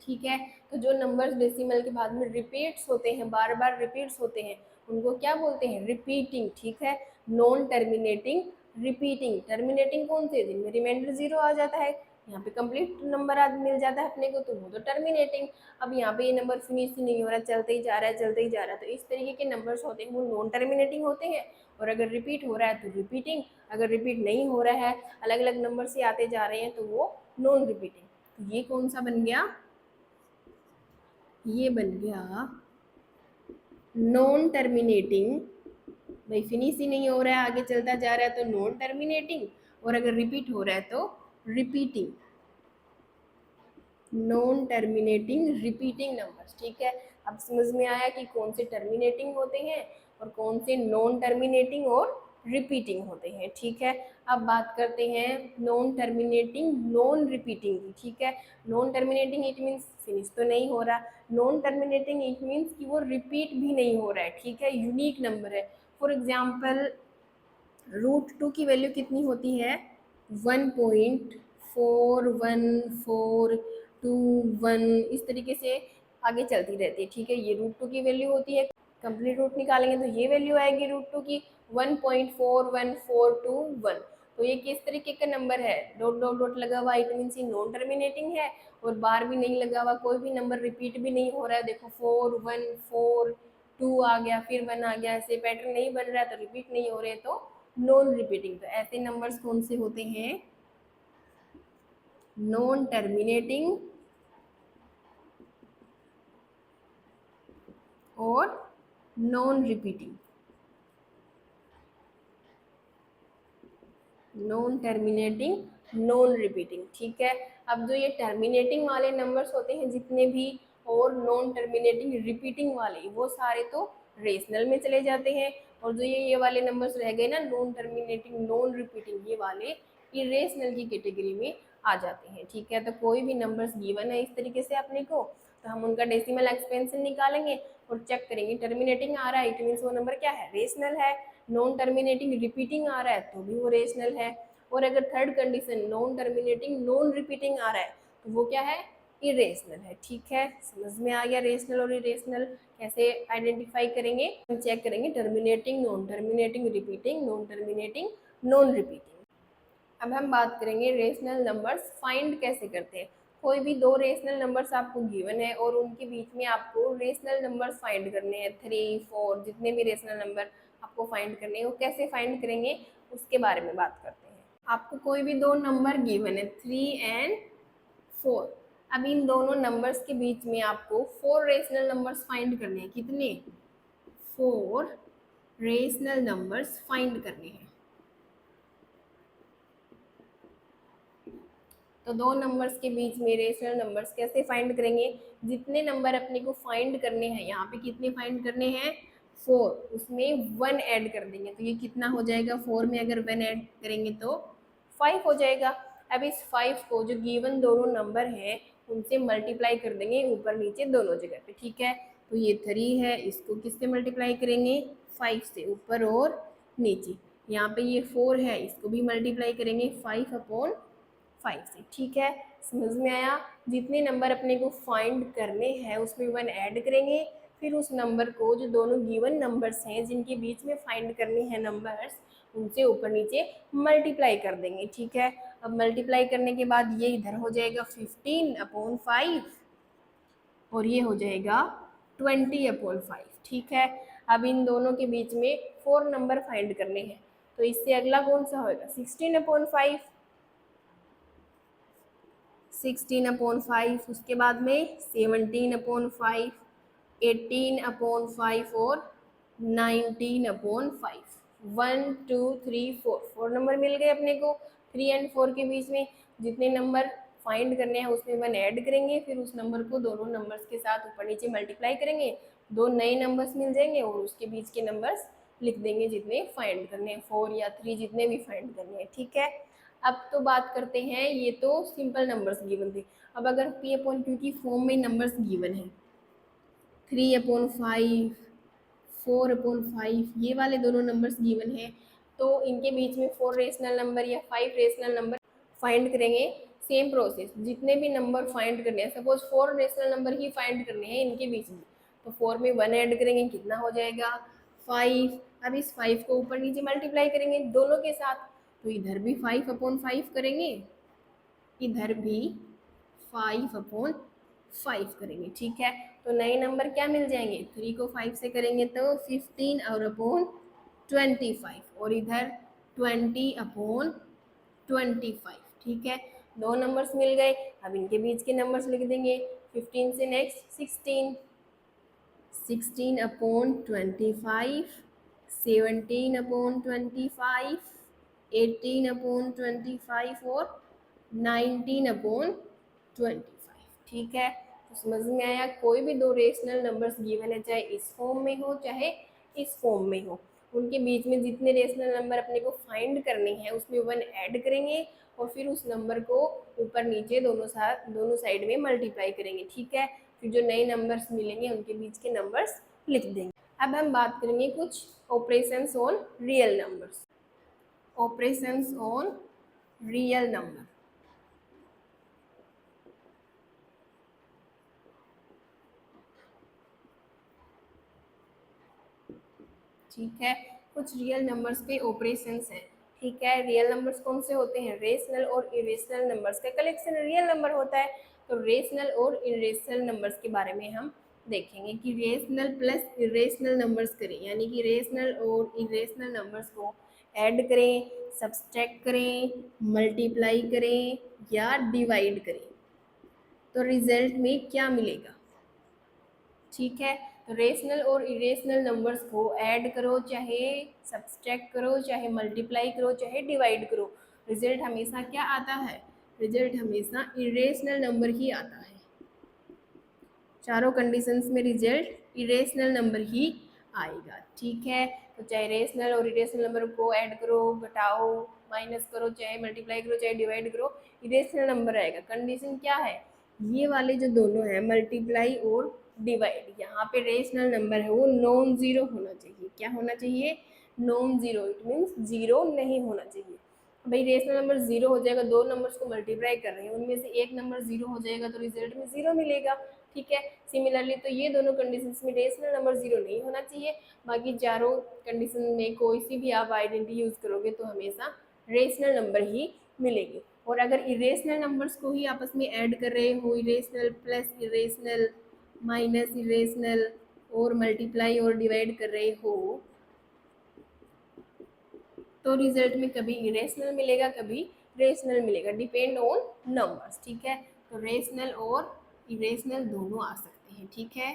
ठीक है, तो जो नंबर्स डेसिमल के बाद में रिपीट्स होते हैं, बार बार रिपीट्स होते हैं, उनको क्या बोलते हैं, रिपीटिंग। ठीक है, नॉन टर्मिनेटिंग, रिपीटिंग। टर्मिनेटिंग कौन से, जिनमें रिमाइंडर 0 आ जाता है, यहाँ पे कंप्लीट नंबर आज मिल जाता है अपने को, तो वो तो टर्मिनेटिंग। अब यहाँ पे ये नंबर फिनिश ही नहीं हो रहा, चलते ही जा रहा है, चलते ही जा रहा है, तो इस तरीके के नंबर्स होते हैं वो नॉन टर्मिनेटिंग होते हैं। और अगर रिपीट हो रहा है तो रिपीटिंग, अगर रिपीट नहीं हो रहा है, अलग अलग नंबर से आते जा रहे हैं, तो वो नॉन रिपीटिंग। तो ये कौन सा बन गया, ये बन गया नॉन टर्मिनेटिंग। भाई फिनिश ही नहीं हो रहा है, आगे चलता जा रहा है, तो नॉन टर्मिनेटिंग। और अगर रिपीट हो रहा है तो repeating, non terminating repeating numbers. ठीक है, अब समझ में आया कि कौन से टर्मिनेटिंग होते हैं और कौन से नॉन टर्मिनेटिंग और रिपीटिंग होते हैं। ठीक है, अब बात करते हैं नॉन टर्मिनेटिंग नॉन रिपीटिंग की। ठीक है, non terminating it means finish तो नहीं हो रहा, नॉन टर्मिनेटिंग इट मीन्स कि वो रिपीट भी नहीं हो रहा है। ठीक है, यूनिक नंबर है। फॉर एग्जाम्पल √2 की वैल्यू कितनी होती है, 1.4142 इस तरीके से आगे चलती रहती है। ठीक है, ये √2 की वैल्यू होती है, कंप्लीट रूट निकालेंगे तो ये वैल्यू आएगी √2 की 1.41421। तो ये किस तरीके का नंबर है, डॉट डॉट डॉट लगा हुआ, इट मीन्स ये नॉन टर्मिनेटिंग है, और बार भी नहीं लगा हुआ, कोई भी नंबर रिपीट भी नहीं हो रहा है। देखो 4 1 4 2 आ गया, फिर 1 आ गया, ऐसे पैटर्न नहीं बन रहा है, तो रिपीट नहीं हो रहे, तो नॉन रिपीटिंग। तो ऐसे नंबर्स कौन से होते हैं, नॉन टर्मिनेटिंग और non repeating, non terminating non repeating. ठीक है, अब जो ये टर्मिनेटिंग वाले नंबर्स होते हैं जितने भी, और नॉन टर्मिनेटिंग रिपीटिंग वाले, वो सारे तो रेशनल में चले जाते हैं, और जो ये वाले नंबर्स रह गए ना, नॉन टर्मिनेटिंग नॉन रिपीटिंग, ये वाले इरेशनल की कैटेगरी में आ जाते हैं। ठीक है, तो कोई भी नंबर्स गिवन है इस तरीके से अपने को, तो हम उनका डेसिमल एक्सपेंशन निकालेंगे और चेक करेंगे, टर्मिनेटिंग आ रहा है इट मीन्स वो नंबर क्या है, रेशनल है, नॉन टर्मिनेटिंग रिपीटिंग आ रहा है तो भी वो रेशनल है, और अगर third condition non terminating non repeating आ रहा है तो वो क्या है, इरेशनल है। ठीक है, समझ में आ गया रेशनल और इरेशनल कैसे आइडेंटिफाई करेंगे, हम चेक करेंगे terminating non terminating repeating, non terminating non repeating. अब हम बात करेंगे रेशनल नंबर्स फाइंड कैसे करते हैं। कोई भी दो रेशनल नंबर्स आपको गिवन है और उनके बीच में आपको रेशनल नंबर्स फाइंड करने हैं, 3 4 जितने भी रेशनल नंबर आपको फाइंड करने हैं, वो कैसे फाइंड करेंगे उसके बारे में बात करते हैं। आपको कोई भी दो नंबर गिवन है 3 एंड 4, अब इन दोनों नंबर्स के बीच में आपको 4 रेशनल नंबर्स फाइंड करने हैं। कितने, 4 रेशनल नंबर्स फाइंड करने हैं। तो दो नंबर्स के बीच में रेशनल नंबर्स कैसे फाइंड करेंगे? जितने नंबर अपने को फाइंड करने हैं, यहाँ पे कितने फाइंड करने हैं? 4, उसमें 1 ऐड कर देंगे तो ये कितना हो जाएगा? 4 में अगर 1 ऐड करेंगे तो 5 हो जाएगा। अब इस 5 को जो गिवन दोनों नंबर हैं उनसे मल्टीप्लाई कर देंगे ऊपर नीचे दोनों जगह पे, ठीक है। तो ये 3 है, इसको किससे मल्टीप्लाई करेंगे? 5 से, ऊपर और नीचे। यहाँ पे ये 4 है, इसको भी मल्टीप्लाई करेंगे 5/5 से, ठीक है। समझ में आया? जितने नंबर अपने को फाइंड करने हैं उसमें 1 ऐड करेंगे, फिर उस नंबर को जो दोनों गिवन नंबर्स हैं जिनके बीच में फाइंड करने हैं नंबर्स, उनसे ऊपर नीचे मल्टीप्लाई कर देंगे, ठीक है। अब मल्टीप्लाई करने के बाद ये इधर हो जाएगा 15/5 और ये हो जाएगा 20/5, ठीक है। अब इन दोनों के बीच में 4 नंबर फाइंड करने हैं, तो इससे अगला कौन सा होगा? 16/5, 16/5, उसके बाद में 17/5, 18/5 और 19/5। 1 2 3 4, 4 नंबर मिल गए अपने को। 3 और 4 के बीच में जितने नंबर फाइंड करने हैं उसमें 1 ऐड करेंगे, फिर उस नंबर को दोनों नंबर्स के साथ ऊपर नीचे मल्टीप्लाई करेंगे, दो नए नंबर्स मिल जाएंगे और उसके बीच के नंबर्स लिख देंगे जितने फाइंड करने हैं, 4 या 3 जितने भी फाइंड करने हैं, ठीक है। अब तो बात करते हैं, ये तो सिंपल नंबर्स गिवन थे। अब अगर P/Q की फॉर्म में नंबर्स गिवन है 3/5, 4/5, ये वाले दोनों नंबर्स गिवन है, तो इनके बीच में 4 रेशनल नंबर या 5 रेशनल नंबर फाइंड करेंगे। सेम प्रोसेस, जितने भी नंबर फाइंड करने हैं, सपोज 4 रेशनल नंबर ही फाइंड करने हैं इनके बीच में, तो 4 में 1 ऐड करेंगे, कितना हो जाएगा? 5। अब इस 5 को ऊपर नीचे मल्टीप्लाई करेंगे दोनों के साथ, तो इधर भी 5/5 करेंगे, इधर भी 5/5 करेंगे, ठीक है। तो नए नंबर क्या मिल जाएंगे? 3 को 5 से करेंगे तो 15 और अपॉन 25, और इधर 20/25, ठीक है। दो नंबर्स मिल गए, अब इनके बीच के नंबर्स लिख देंगे। 15 से नेक्स्ट 16, 16/25, 17/25, 18/25 और 19/25, ठीक है। तो समझ में आया? कोई भी दो रेशनल नंबर्स गिवन है, चाहे इस फॉर्म में हो चाहे इस फॉर्म में हो, उनके बीच में जितने रेशनल नंबर अपने को फाइंड करने हैं उसमें 1 ऐड करेंगे और फिर उस नंबर को ऊपर नीचे दोनों साइड में मल्टीप्लाई करेंगे, ठीक है। फिर जो नए नंबर्स मिलेंगे उनके बीच के नंबर्स लिख देंगे। अब हम बात करेंगे कुछ operations on real numbers. Operations on real number, ठीक है। कुछ रियल नंबर्स के ऑपरेशंस हैं, ठीक है। रियल नंबर्स कौन से होते हैं? रेशनल और इरेशनल नंबर्स का कलेक्शन रियल नंबर होता है। तो रेशनल और इरेशनल नंबर्स के बारे में हम देखेंगे कि रेशनल प्लस इरेशनल नंबर्स करें, यानी कि रेशनल और इरेशनल नंबर्स को ऐड करें, सब्सट्रैक्ट करें, मल्टीप्लाई करें या डिवाइड करें, तो रिजल्ट में क्या मिलेगा, ठीक है। तो रेशनल और इरेशनल नंबर्स को ऐड करो, चाहे सब्सट्रैक्ट करो, चाहे मल्टीप्लाई करो, चाहे डिवाइड करो, रिजल्ट हमेशा क्या आता है? रिजल्ट हमेशा इरेशनल नंबर ही आता है। चारों कंडीशंस में रिजल्ट इरेशनल नंबर ही आएगा, ठीक है। तो चाहे रेशनल और इरेशनल नंबर को ऐड करो, घटाओ, माइनस करो, चाहे मल्टीप्लाई करो, चाहे डिवाइड करो, इरेशनल नंबर आएगा। कंडीशन क्या है? ये वाले जो दोनों हैं मल्टीप्लाई और डिवाइड, यहाँ पे रेशनल नंबर है वो नॉन जीरो होना चाहिए। क्या होना चाहिए? Non zero, it means zero नहीं होना चाहिए। भाई रेशनल नंबर जीरो हो जाएगा, दो नंबर्स को मल्टीप्लाई कर रहे हैं, उनमें से एक नंबर जीरो हो जाएगा तो रिजल्ट में जीरो मिलेगा, ठीक है। सिमिलरली तो ये दोनों कंडीशंस में रेशनल नंबर जीरो नहीं होना चाहिए। बाकी चारों कंडीशन में कोई सी भी आप आइडेंटिटी यूज करोगे तो हमेशा रेशनल नंबर ही मिलेंगे। और अगर इरेशनल नंबर्स को ही आपस में ऐड कर रहे हो, irrational plus irrational minus irrational और मल्टीप्लाई और डिवाइड कर रहे हो, तो रिजल्ट में कभी इरेशनल मिलेगा, कभी रेशनल मिलेगा, डिपेंड ऑन नंबर्स, ठीक है। तो रेशनल और इरेशनल दोनों आ सकते हैं, ठीक है।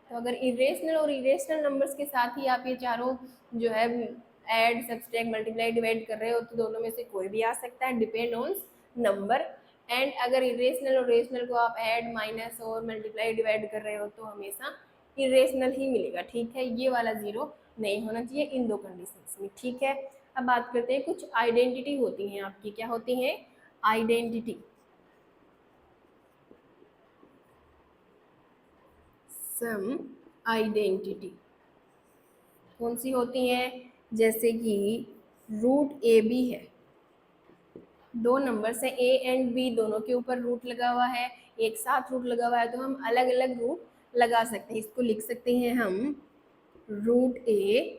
तो अगर इरेशनल और इरेशनल नंबर्स के साथ ही आप ये चारों जो है ऐड, सब्सट्रैक्ट, मल्टीप्लाई, डिवाइड कर रहे हो तो दोनों में से कोई भी आ सकता है, डिपेंड ऑन नंबर। एंड अगर इरेशनल और रेशनल को आप ऐड, माइनस और मल्टीप्लाई, डिवाइड कर रहे हो तो हमेशा इरेशनल ही मिलेगा, ठीक है। ये वाला जीरो नहीं होना चाहिए इन दो कंडीशंस में, ठीक है। अब बात करते हैं, कुछ आइडेंटिटी होती हैं आपकी, क्या होती हैं? आइडेंटिटी। सम आइडेंटिटी कौन सी होती हैं? जैसे कि रूट ए बी है, दो नंबर्स है ए एंड बी, दोनों के ऊपर रूट लगा हुआ है, एक साथ रूट लगा हुआ है, तो हम अलग अलग रूट लगा सकते हैं। इसको लिख सकते हैं हम रूट ए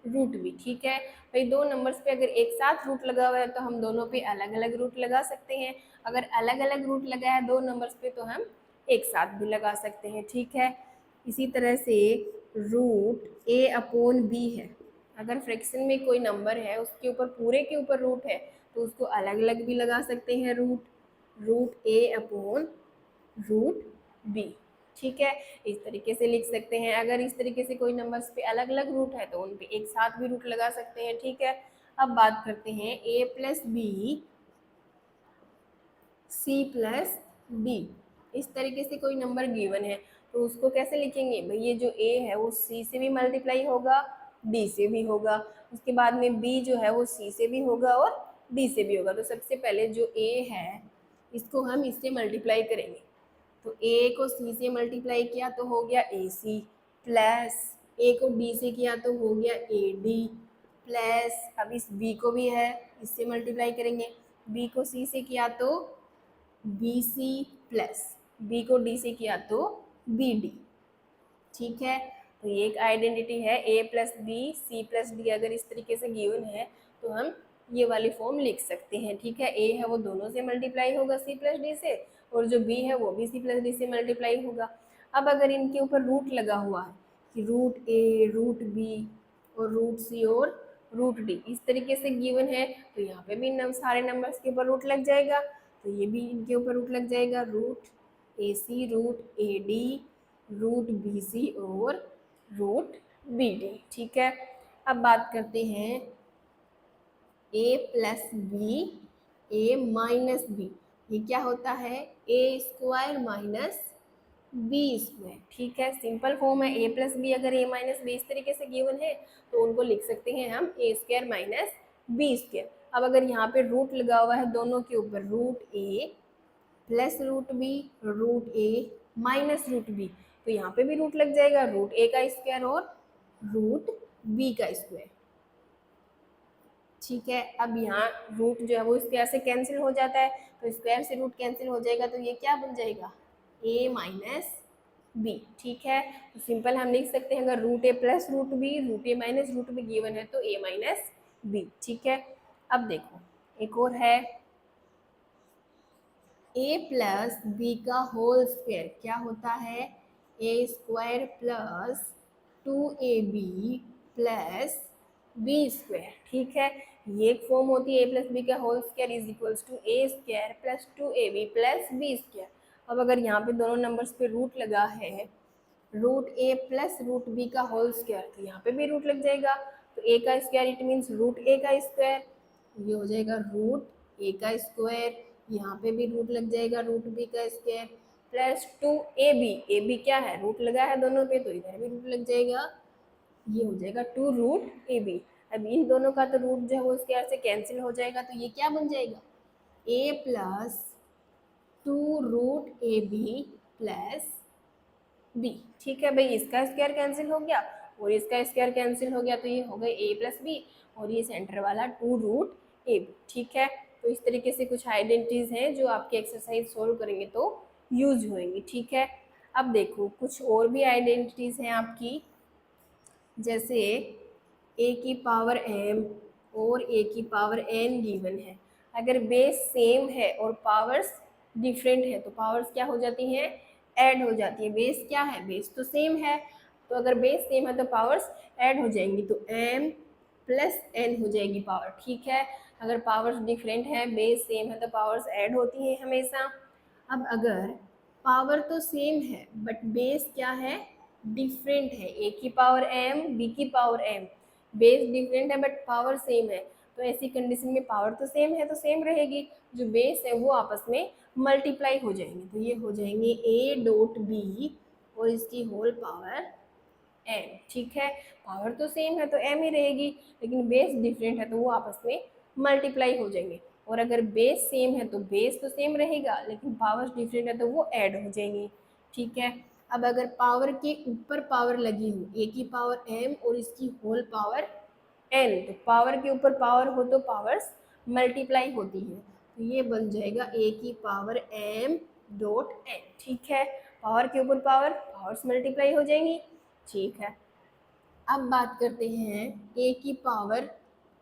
रूट बी, ठीक है। भाई दो नंबर्स पे अगर एक साथ रूट लगा हुआ है तो हम दोनों पे अलग अलग रूट लगा सकते हैं। अगर अलग अलग रूट लगा है दो नंबर्स पे तो हम एक साथ भी लगा सकते हैं, ठीक है। इसी तरह से रूट ए अपॉन बी है, अगर फ्रैक्शन में कोई नंबर है उसके ऊपर पूरे के ऊपर रूट है तो उसको अलग अलग भी लगा सकते हैं, रूट ए अपॉन रूट बी, ठीक है। इस तरीके से लिख सकते हैं। अगर इस तरीके से कोई नंबर्स पे अलग अलग रूट है तो उन पे एक साथ भी रूट लगा सकते हैं, ठीक है। अब बात करते हैं A plus B C plus D, इस तरीके से कोई नंबर गिवन है तो उसको कैसे लिखेंगे? भाई ये जो ए है वो सी से भी मल्टीप्लाई होगा, डी से भी होगा, उसके बाद में बी जो है वो सी से भी होगा और डी से भी होगा। तो सबसे पहले जो ए है इसको हम इससे मल्टीप्लाई करेंगे, तो ए को सी से मल्टीप्लाई किया तो हो गया ए सी, प्लस ए को डी से किया तो हो गया ए डी, प्लस अब इस बी को भी है इससे मल्टीप्लाई करेंगे, बी को सी से किया तो बी सी, प्लस बी को डी से किया तो बी डी, ठीक है। तो ये एक आइडेंटिटी है A plus B C plus D, अगर इस तरीके से गिवन है तो हम ये वाली फॉर्म लिख सकते हैं, ठीक है। ए है वो दोनों से मल्टीप्लाई होगा सी प्लस डी से, और जो बी है वो भी सी प्लस डी से मल्टीप्लाई होगा। अब अगर इनके ऊपर रूट लगा हुआ है कि रूट ए रूट बी और रूट सी और रूट डी इस तरीके से गिवन है तो यहाँ पे भी सारे नंबर्स के ऊपर रूट लग जाएगा, तो ये भी इनके ऊपर रूट लग जाएगा, root A C root A D root B C और रूट बी डी, ठीक है। अब बात करते हैं A plus B A minus B, ये क्या होता है? A square minus B square, ठीक है। सिंपल फॉर्म है ए प्लस बी, अगर ए माइनस बी इस तरीके से गिवन है तो उनको लिख सकते हैं हम ए स्क्वायर माइनस बी स्क्वायर। अब अगर यहाँ पे रूट लगा हुआ है दोनों के ऊपर, root A plus root B root A minus root B, तो यहाँ पे भी रूट लग जाएगा, रूट ए का स्क्वायर और रूट बी का स्क्वायर, ठीक है। अब यहाँ रूट जो है वो स्क्वायर से कैंसिल हो जाता है, तो स्क्वायर से रूट कैंसिल हो जाएगा तो ये क्या बन जाएगा? ए माइनस बी, ठीक है। तो सिंपल हम लिख सकते हैं, अगर root A plus root A minus root B given है तो ए माइनस बी, ठीक है। अब देखो एक और है ए प्लस बी का होल स्क्वायर, क्या होता है? A square plus two A B plus B square, ठीक है। ये एक फॉर्म होती है ए प्लस बी का whole square is equals to A square plus two A B plus B square. अब अगर यहाँ पे दोनों नंबर्स पे रूट लगा है, root A plus root B का होल स्क्वायर, तो यहाँ पे भी रूट लग जाएगा, तो ए का स्क्वायर इट मीन्स रूट ए का स्क्वायर, ये हो जाएगा रूट ए का स्क्वायर, यहाँ पे भी रूट लग जाएगा रूट बी का square plus two A B क्या है? रूट लगा है दोनों पे तो इधर भी रूट लग जाएगा, ये हो जाएगा टू रूट ए बी। अब इन दोनों का तो रूट जो है वो स्क्वायर से कैंसिल हो जाएगा, तो ये क्या बन जाएगा? A plus two root A B plus B, ठीक है। भाई इसका स्क्वायर कैंसिल हो गया और इसका स्क्वायर कैंसिल हो गया, तो ये हो गए ए प्लस बी और ये सेंटर वाला टू रूट ए बी, ठीक है। तो इस तरीके से कुछ आइडेंटिटीज हैं जो आपके एक्सरसाइज सोल्व करेंगे तो यूज होएंगी, ठीक है। अब देखो कुछ और भी आइडेंटिटीज हैं आपकी, जैसे ए की पावर m और ए की पावर n गिवन है, अगर बेस सेम है और पावर्स डिफरेंट है तो पावर्स क्या हो जाती हैं? ऐड हो जाती है। बेस क्या है? बेस तो सेम है, तो अगर बेस सेम है तो पावर्स ऐड हो जाएंगी, तो m प्लस n हो जाएगी पावर, ठीक है। अगर पावर्स डिफरेंट है बेस सेम है तो पावर्स ऐड होती हैं हमेशा। अब अगर पावर तो सेम है बट बेस क्या है? डिफरेंट है, ए की पावर m बी की पावर m, बेस डिफरेंट है बट पावर सेम है, तो ऐसी कंडीशन में पावर तो सेम है तो सेम रहेगी, जो बेस है वो आपस में मल्टीप्लाई हो जाएंगे, तो ये हो जाएंगे ए डॉट बी और इसकी होल पावर एम। ठीक है, पावर तो सेम है तो एम ही रहेगी, लेकिन बेस डिफरेंट है तो वो आपस में मल्टीप्लाई हो जाएंगे। और अगर बेस सेम है तो बेस तो सेम रहेगा, लेकिन पावर डिफरेंट है तो वो ऐड हो जाएंगी। ठीक है, अब अगर पावर के ऊपर पावर लगी हो, ए की पावर एम और इसकी होल पावर एन, तो पावर के ऊपर पावर हो तो पावर्स मल्टीप्लाई होती है, तो ये बन जाएगा ए की पावर एम डॉट एन। ठीक है, पावर के ऊपर पावर, पावर्स मल्टीप्लाई हो जाएंगी। ठीक है, अब बात करते हैं ए की पावर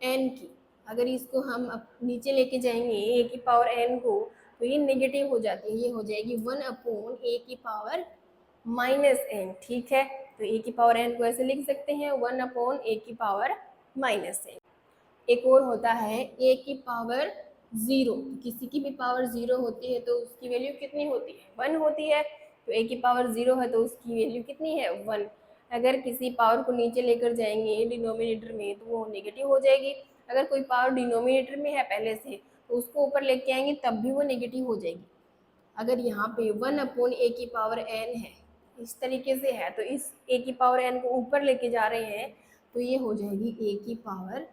एन की। अगर इसको हम नीचे लेके जाएंगे ए की पावर एन को, तो ये नेगेटिव हो जाती है, ये हो जाएगी 1 अपॉन ए की पावर माइनस एन। ठीक है, तो ए की पावर एन को ऐसे लिख सकते हैं 1 अपॉन ए की पावर माइनस एन। एक और होता है ए की पावर जीरो, किसी की भी पावर जीरो होती है तो उसकी वैल्यू कितनी होती है, 1 होती है, तो ए की पावर जीरो है तो उसकी वैल्यू कितनी है, 1। अगर किसी पावर को नीचे लेकर जाएंगे डिनोमिनेटर में तो वो नेगेटिव हो जाएगी, अगर कोई पावर डिनोमिनेटर में है पहले से तो उसको ऊपर लेके आएंगे तब भी वो नेगेटिव हो जाएगी। अगर यहाँ पे 1 अपॉन ए की पावर एन है, इस तरीके से है, तो इस ए की पावर एन को ऊपर लेके जा रहे हैं तो ये हो जाएगी ए की पावर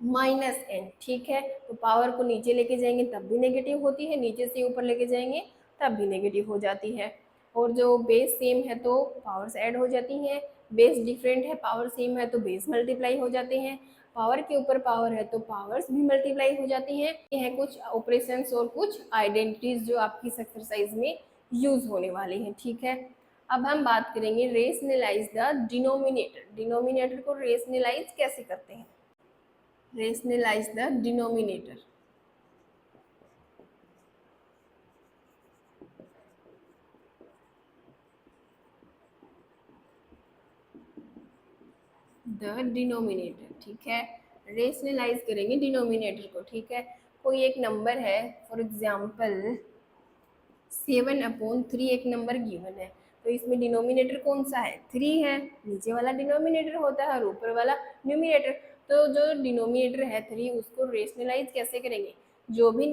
माइनस एन। ठीक है, तो पावर को नीचे लेके जाएंगे तब भी नेगेटिव होती है, नीचे से ऊपर लेके जाएंगे तब भी नेगेटिव हो जाती है। और जो बेस सेम है तो पावर्स ऐड हो जाती हैं, बेस डिफरेंट है पावर सेम है तो बेस मल्टीप्लाई हो जाते हैं, पावर के ऊपर पावर है तो पावर्स भी मल्टीप्लाई हो जाती हैं। ये हैं कुछ ऑपरेशंस और कुछ आइडेंटिटीज जो आपकी इस एक्सरसाइज में यूज होने वाली हैं। ठीक है, अब हम बात करेंगे रेशनलाइज द डिनोमिनेटर। डिनोमिनेटर को रेशनलाइज कैसे करते हैं, rationalize the denominator। The denominator, ठीक है, रेशनलाइज करेंगे डिनोमिनेटर को। ठीक है, कोई एक नंबर है, फॉर एग्जाम्पल 7/3 एक नंबर गिवन है, तो इसमें डिनोमिनेटर कौन सा है, 3 है, नीचे वाला डिनोमिनेटर होता है और ऊपर वाला न्यूमिनेटर। तो जो डिनोमिनेटर है 3 उसको रेशनलाइज कैसे करेंगे, जो भी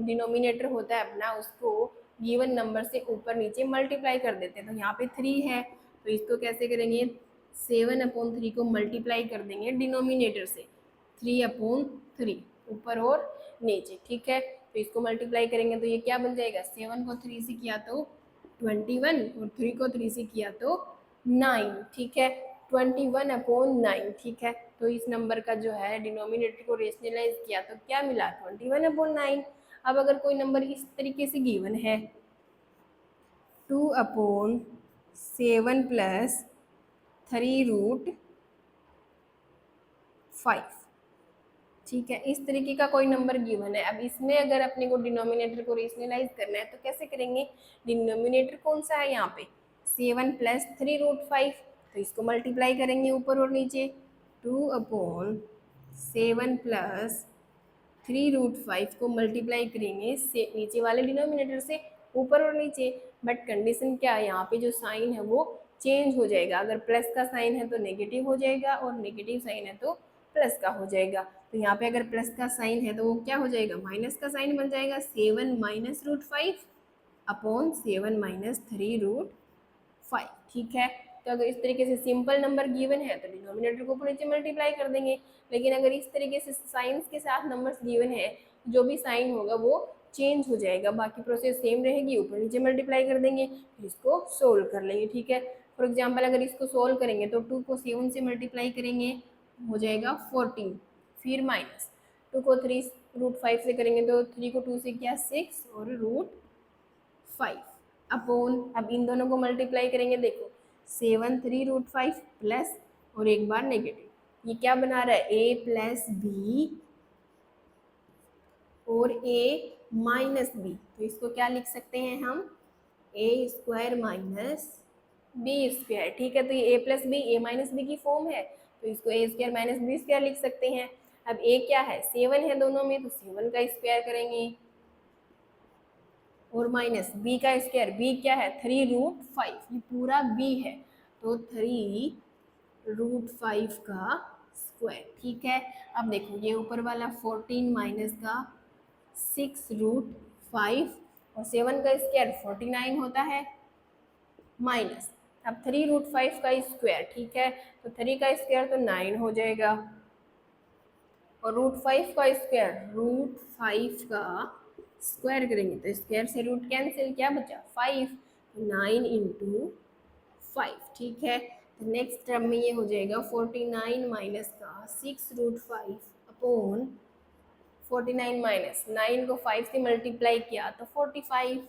डिनोमिनेटर होता है अपना उसको गिवन नंबर से ऊपर नीचे मल्टीप्लाई कर देते हैं। तो यहाँ पे 3 है तो इसको कैसे करेंगे, 7/3 को मल्टीप्लाई कर देंगे डिनोमिनेटर से, 3/3 ऊपर और नीचे। ठीक है, तो इसको मल्टीप्लाई करेंगे तो ये क्या बन जाएगा, 7 को 3 से किया तो 21 और 3 को 3 से किया तो 9। ठीक है, 21/9। ठीक है, तो इस नंबर का जो है डिनोमिनेटर को रेशनलाइज किया तो क्या मिला, 21/9। अब अगर कोई नंबर इस तरीके से गिवन है 2/7 + 3√5। ठीक है, इस तरीके का कोई नंबर गिवन है। अब इसमें अगर अपने को डिनोमिनेटर को रेशनलाइज करना है तो कैसे करेंगे, डिनोमिनेटर कौन सा है यहाँ पे 7 + 3√5, तो इसको मल्टीप्लाई करेंगे ऊपर और नीचे, 2/7 + 3√5 को मल्टीप्लाई करेंगे से नीचे वाले डिनोमिनेटर से ऊपर और नीचे। बट कंडीशन क्या है, यहाँ पे जो साइन है वो चेंज हो जाएगा, अगर प्लस का साइन है तो नेगेटिव हो जाएगा और नेगेटिव साइन है तो प्लस का हो जाएगा। तो यहाँ पे अगर प्लस का साइन है तो वो क्या हो जाएगा, माइनस का साइन बन जाएगा, 7 - √5/7 - 3√5। ठीक है, तो अगर इस तरीके से सिंपल नंबर गिवन है तो डिनोमिनेटर को ऊपर नीचे मल्टीप्लाई कर देंगे, लेकिन अगर इस तरीके से साइंस के साथ नंबर्स गिवन है जो भी साइन होगा वो चेंज हो जाएगा, बाकी प्रोसेस सेम रहेगी, ऊपर नीचे मल्टीप्लाई कर देंगे फिर इसको सोल्व कर लेंगे। ठीक है, फॉर एग्जाम्पल अगर इसको सोल्व करेंगे तो 2 को 7 से मल्टीप्लाई करेंगे हो जाएगा 14, फिर माइनस 2 को 3√5 से करेंगे तो 3 को 2 से किया 6 और √5 अपॉन, अब इन दोनों को मल्टीप्लाई करेंगे, देखो 7 3√5 प्लस और एक बार नेगेटिव, ये क्या बना रहा है, a + b और a - b, तो इसको क्या लिख सकते हैं हम, a² - b²। ठीक है, तो ये a + b a - b की फॉर्म है तो इसको a² - b² लिख सकते हैं। अब a क्या है, 7 है दोनों में तो 7 का स्क्वायर करेंगे और माइनस b का स्क्वायर, b क्या है 3√5, ये पूरा b है तो 3√5 का स्क्वायर। ठीक है, अब देखो ये ऊपर वाला 14 माइनस का 6√5 और 7 का स्क्वायर 49 होता है, माइनस अब 3√5 का स्क्वायर। ठीक है, तो 3 का स्क्वायर तो 9 हो जाएगा और √5 का स्क्वायर, √5 का स्क्वायर करेंगे तो स्क्वायर से रूट कैंसिल, क्या बचा 5, 9 इंटू 5। ठीक है, तो नेक्स्ट टर्म में ये हो जाएगा 49 माइनस का 6√5 अपॉन 49 माइनस 9 को 5 से मल्टीप्लाई किया तो 45।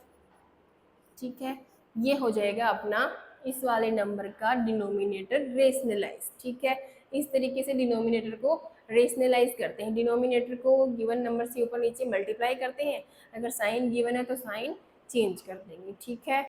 ठीक है, ये हो जाएगा अपना इस वाले नंबर का डिनोमिनेटर रेशनलाइज। ठीक है, इस तरीके से डिनोमिनेटर को रेशनलाइज करते हैं। डिनोमिनेटर को गिवन नंबर से ऊपर नीचे मल्टीप्लाई करते हैं, अगर साइन गिवन है तो साइन चेंज कर देंगे। ठीक है,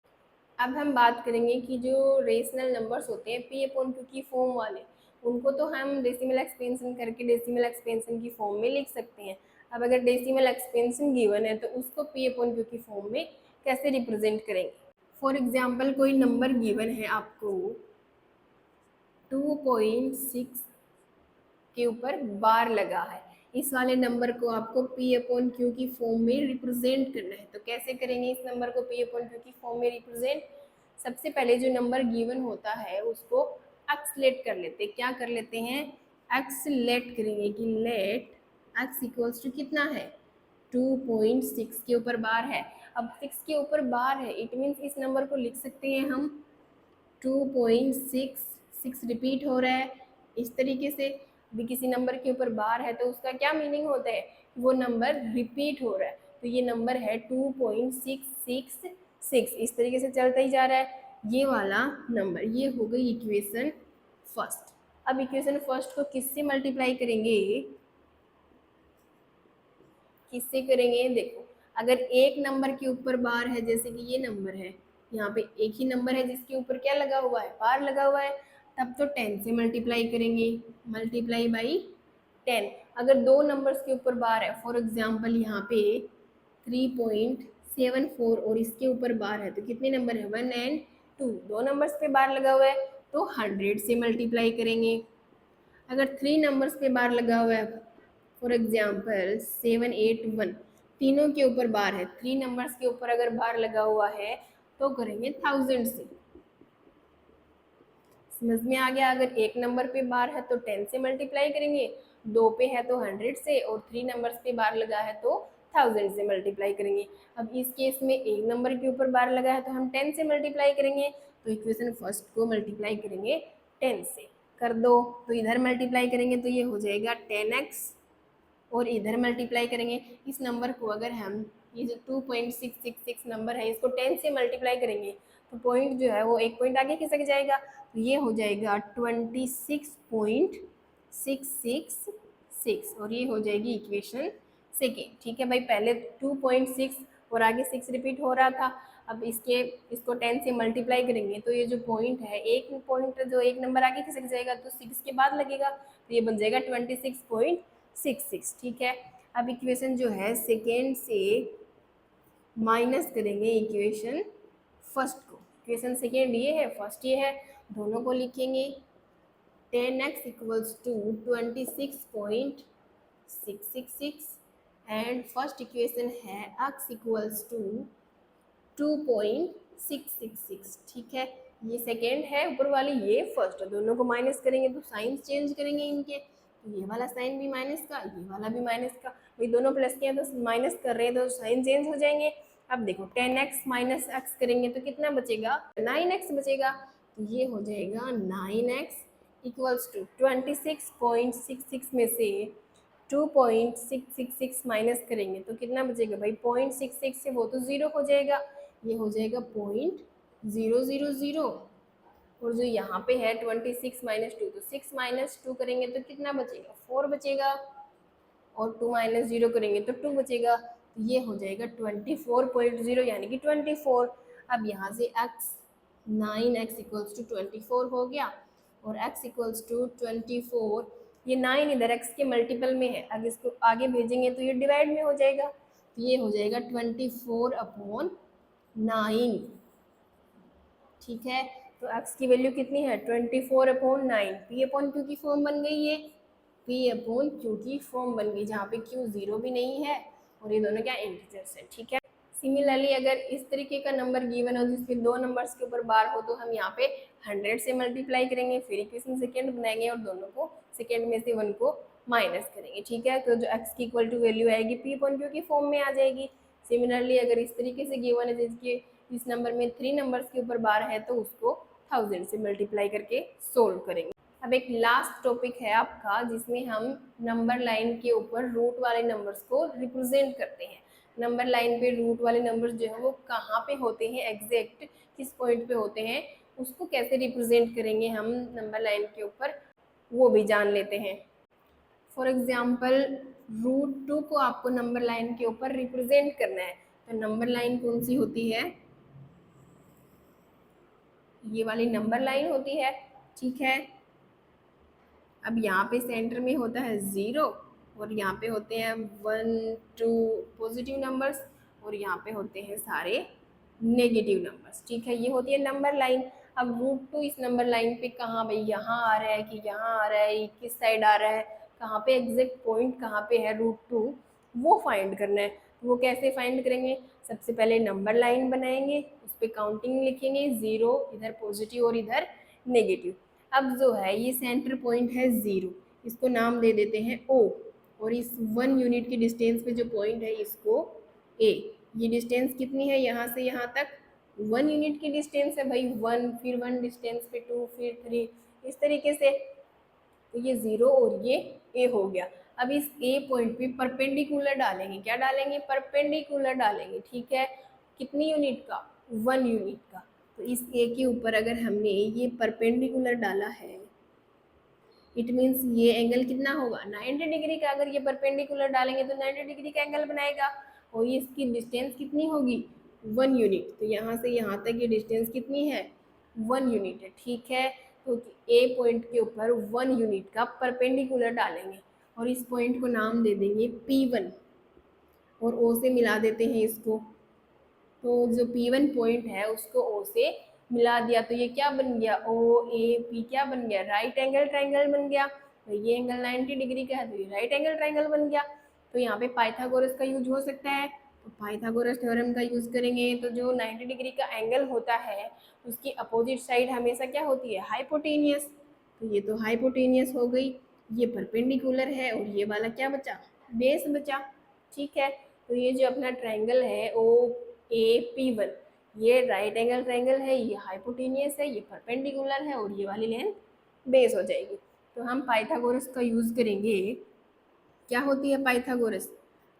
अब हम बात करेंगे कि जो रेशनल नंबर्स होते हैं पी अपॉन क्यू की फॉर्म वाले, उनको तो हम डेसिमल एक्सपेंशन करके डेसिमल एक्सपेंशन की फॉर्म में लिख सकते हैं। अब अगर डेसिमल एक्सपेंशन गिवन है तो उसको पी अपॉन क्यू की फॉर्म में कैसे रिप्रेजेंट करेंगे। फॉर एग्जाम्पल कोई नंबर गिवन है आपको 2.6 के ऊपर बार लगा है, इस वाले नंबर को आपको पी अपॉन क्यू की फॉर्म में रिप्रेजेंट करना है। तो कैसे करेंगे इस नंबर को पी अपॉन क्यू की फॉर्म में रिप्रेजेंट। सबसे पहले जो नंबर गिवन होता है उसको एक्सलेट कर लेते हैं। क्या कर लेते हैं, एक्सलेट करेंगे कि लेट एक्स इक्वल्स टू कितना है 2.6 के ऊपर बार है। अब 6 के ऊपर बार है, इट मीन्स इस नंबर को लिख सकते हैं हम 2.6, 6 रिपीट हो रहा है इस तरीके से। भी किसी नंबर के ऊपर बार है तो उसका क्या मीनिंग होता है, वो नंबर रिपीट हो रहा है। तो ये नंबर है 2.666, इस तरीके से चलता ही जा रहा है ये वाला नंबर। ये हो गई इक्वेशन फर्स्ट। अब इक्वेशन फर्स्ट को किससे मल्टीप्लाई करेंगे, किससे करेंगे, देखो अगर एक नंबर के ऊपर बार है, जैसे कि ये नंबर है, यहाँ पे एक ही नंबर है जिसके ऊपर क्या लगा हुआ है, बार लगा हुआ है, तब तो 10 से मल्टीप्लाई करेंगे, मल्टीप्लाई बाई 10। अगर दो नंबर्स के ऊपर बार है, फॉर एग्जांपल यहाँ पे 3.74 और इसके ऊपर बार है, तो कितने नंबर है 1 एंड 2, दो नंबर्स पे बार लगा हुआ है तो 100 से मल्टीप्लाई करेंगे। अगर 3 नंबर्स पे बार लगा हुआ है, फॉर एग्जाम्पल 781, तीनों के ऊपर बार है, 3 नंबर्स के ऊपर अगर बार लगा हुआ है तो करेंगे 1000 से। समझ में आ गया, अगर एक नंबर पे बार है तो 10 से मल्टीप्लाई करेंगे, दो पे है तो 100 से, और 3 नंबर्स पे बार लगा है तो 1000 से मल्टीप्लाई करेंगे। अब इस केस में एक नंबर के ऊपर बार लगा है तो हम 10 से मल्टीप्लाई करेंगे, तो इक्वेशन फर्स्ट को मल्टीप्लाई करेंगे 10 से, कर दो तो इधर मल्टीप्लाई करेंगे तो ये हो जाएगा 10x, और इधर मल्टीप्लाई करेंगे इस नंबर को। अगर हम ये जो 2.666 नंबर है इसको 10 से मल्टीप्लाई करेंगे तो पॉइंट जो है वो एक पॉइंट आगे खिसक जाएगा, तो ये हो जाएगा 26.666 और ये हो जाएगी इक्वेशन सेकेंड। ठीक है भाई, पहले 2.6 और आगे 6 रिपीट हो रहा था, अब इसको 10 से मल्टीप्लाई करेंगे तो ये जो पॉइंट है, एक पॉइंट जो एक नंबर आगे खिसक जाएगा तो 6 के बाद लगेगा, तो ये बन जाएगा 26.66। ठीक है, अब इक्वेशन जो है सेकेंड से माइनस करेंगे इक्वेशन फर्स्ट को। इक्वेशन सेकेंड ये है, फर्स्ट ये है, दोनों को लिखेंगे 10x equals to 26.666 and first equation है x इक्वल्स टू 2.666। ठीक है, ये सेकेंड है ऊपर वाली, ये फर्स्ट है, दोनों को माइनस करेंगे तो साइन चेंज करेंगे इनके, तो ये वाला साइन भी माइनस का, ये वाला भी माइनस का, भाई दोनों प्लस के हैं तो माइनस कर रहे हैं तो साइन चेंज हो जाएंगे। अब देखो 10x माइनस x करेंगे तो कितना बचेगा 9x बचेगा, तो ये हो जाएगा 9x इक्वल्स टू 26.66 में से 2.666 माइनस करेंगे तो कितना बचेगा भाई 0.66 से वो तो ज़ीरो हो जाएगा, ये हो जाएगा 0.000, और जो यहाँ पे है 26 माइनस 2, तो 6 माइनस 2 करेंगे तो कितना बचेगा 4 बचेगा, और 2 माइनस 0 करेंगे तो 2 बचेगा, तो ये हो जाएगा 24.0 यानी कि 24। अब यहाँ से x 9x इक्वल्स टू 24 हो गया और x इक्वल्स टू 24, ये 9 इधर x के मल्टीपल में है, अगर इसको आगे भेजेंगे तो ये डिवाइड में हो जाएगा, तो ये हो जाएगा 24/9। ठीक है, तो x की वैल्यू कितनी है 24/9, पी अपॉन क्यू की फॉर्म बन गई है। पी अपॉन क्यू की फॉर्म बन गई, जहाँ पे क्यू जीरो भी नहीं है और ये दोनों क्या इंटीजर्स है, ठीक है। सिमिलरली अगर इस तरीके का नंबर गिवन हो जिसके दो नंबर्स के ऊपर बार हो, तो हम यहाँ पे 100 से मल्टीप्लाई करेंगे, फिर इक्वेशन सेकेंड बनाएंगे और दोनों को सेकेंड में से 1 को माइनस करेंगे, ठीक है। तो जो x की इक्वल टू वैल्यू आएगी पी अपॉन क्यू की फॉर्म में आ जाएगी। सिमिलरली अगर इस तरीके से गिवन है जिसके इस नंबर में 3 नंबर्स के ऊपर बार है, तो उसको 1000 से मल्टीप्लाई करके सोल्व करेंगे। अब एक लास्ट टॉपिक है आपका जिसमें हम नंबर लाइन के ऊपर रूट वाले नंबर्स को रिप्रेजेंट करते हैं। नंबर लाइन पे रूट वाले नंबर्स जो है वो कहाँ पे होते हैं, एग्जैक्ट किस पॉइंट पे होते हैं, उसको कैसे रिप्रेजेंट करेंगे हम नंबर लाइन के ऊपर, वो भी जान लेते हैं। फॉर एग्जाम्पल √2 को आपको नंबर लाइन के ऊपर रिप्रेजेंट करना है, तो नंबर लाइन कौन सी होती है, ये वाली नंबर लाइन होती है, ठीक है। अब यहाँ पे सेंटर में होता है 0 और यहाँ पे होते हैं 1 2 पॉजिटिव नंबर्स और यहाँ पे होते हैं सारे नेगेटिव नंबर्स, ठीक है। ये होती है नंबर लाइन। अब √2 इस नंबर लाइन पे कहाँ, भाई यहाँ आ रहा है कि यहाँ आ रहा है, किस साइड आ रहा है, कहाँ पे एग्जैक्ट पॉइंट कहाँ पे है √2, वो फाइंड करना है। वो कैसे फाइंड करेंगे, सबसे पहले नंबर लाइन बनाएंगे, उस पर काउंटिंग लिखेंगे, 0 इधर पॉजिटिव और इधर नेगेटिव। अब जो है ये सेंटर पॉइंट है 0, इसको नाम दे देते हैं O, और इस 1 यूनिट की डिस्टेंस पे जो पॉइंट है इसको A। ये डिस्टेंस कितनी है यहाँ से यहाँ तक, 1 यूनिट की डिस्टेंस है भाई, 1 फिर 1 डिस्टेंस पे 2 फिर 3, इस तरीके से। तो ये 0 और ये A हो गया। अब इस A पॉइंट पे परपेंडिकुलर डालेंगे, क्या डालेंगे, परपेंडिकुलर डालेंगे, ठीक है। कितनी यूनिट का, 1 यूनिट का। तो इस A के ऊपर अगर हमने ये परपेंडिकुलर डाला है, इट मीन्स ये एंगल कितना होगा, 90 डिग्री का। अगर ये परपेंडिकुलर डालेंगे तो 90 डिग्री का एंगल बनाएगा, और ये इसकी डिस्टेंस कितनी होगी, 1 यूनिट। तो यहाँ से यहाँ तक ये डिस्टेंस कितनी है, 1 यूनिट है, ठीक है। तो ए पॉइंट के ऊपर 1 यूनिट का परपेंडिकुलर डालेंगे और इस पॉइंट को नाम दे देंगे P1 और O से मिला देते हैं इसको। तो जो P1 पॉइंट है उसको O से मिला दिया, तो ये क्या बन गया, OAP क्या बन गया, राइट एंगल ट्राइंगल बन गया। तो ये एंगल 90 डिग्री का है, तो ये राइट एंगल ट्राइंगल बन गया। तो यहाँ पे पाइथागोरस का यूज हो सकता है, तो पाइथागोरस थ्योरम का यूज करेंगे। तो जो 90 डिग्री का एंगल होता है उसकी अपोजिट साइड हमेशा क्या होती है, हाइपोटेनियस। तो ये तो हाइपोटेनियस हो गई, ये परपेंडिकुलर है और ये वाला क्या बचा, बेस बचा, ठीक है। तो ये जो अपना ट्राइंगल है OAP1, ये राइट एंगल ट्राइंगल है, ये हाइपोटेनियस है, ये परपेंडिकुलर है और ये वाली लेंथ बेस हो जाएगी। तो हम पाइथागोरस का यूज करेंगे। क्या होती है पाइथागोरस,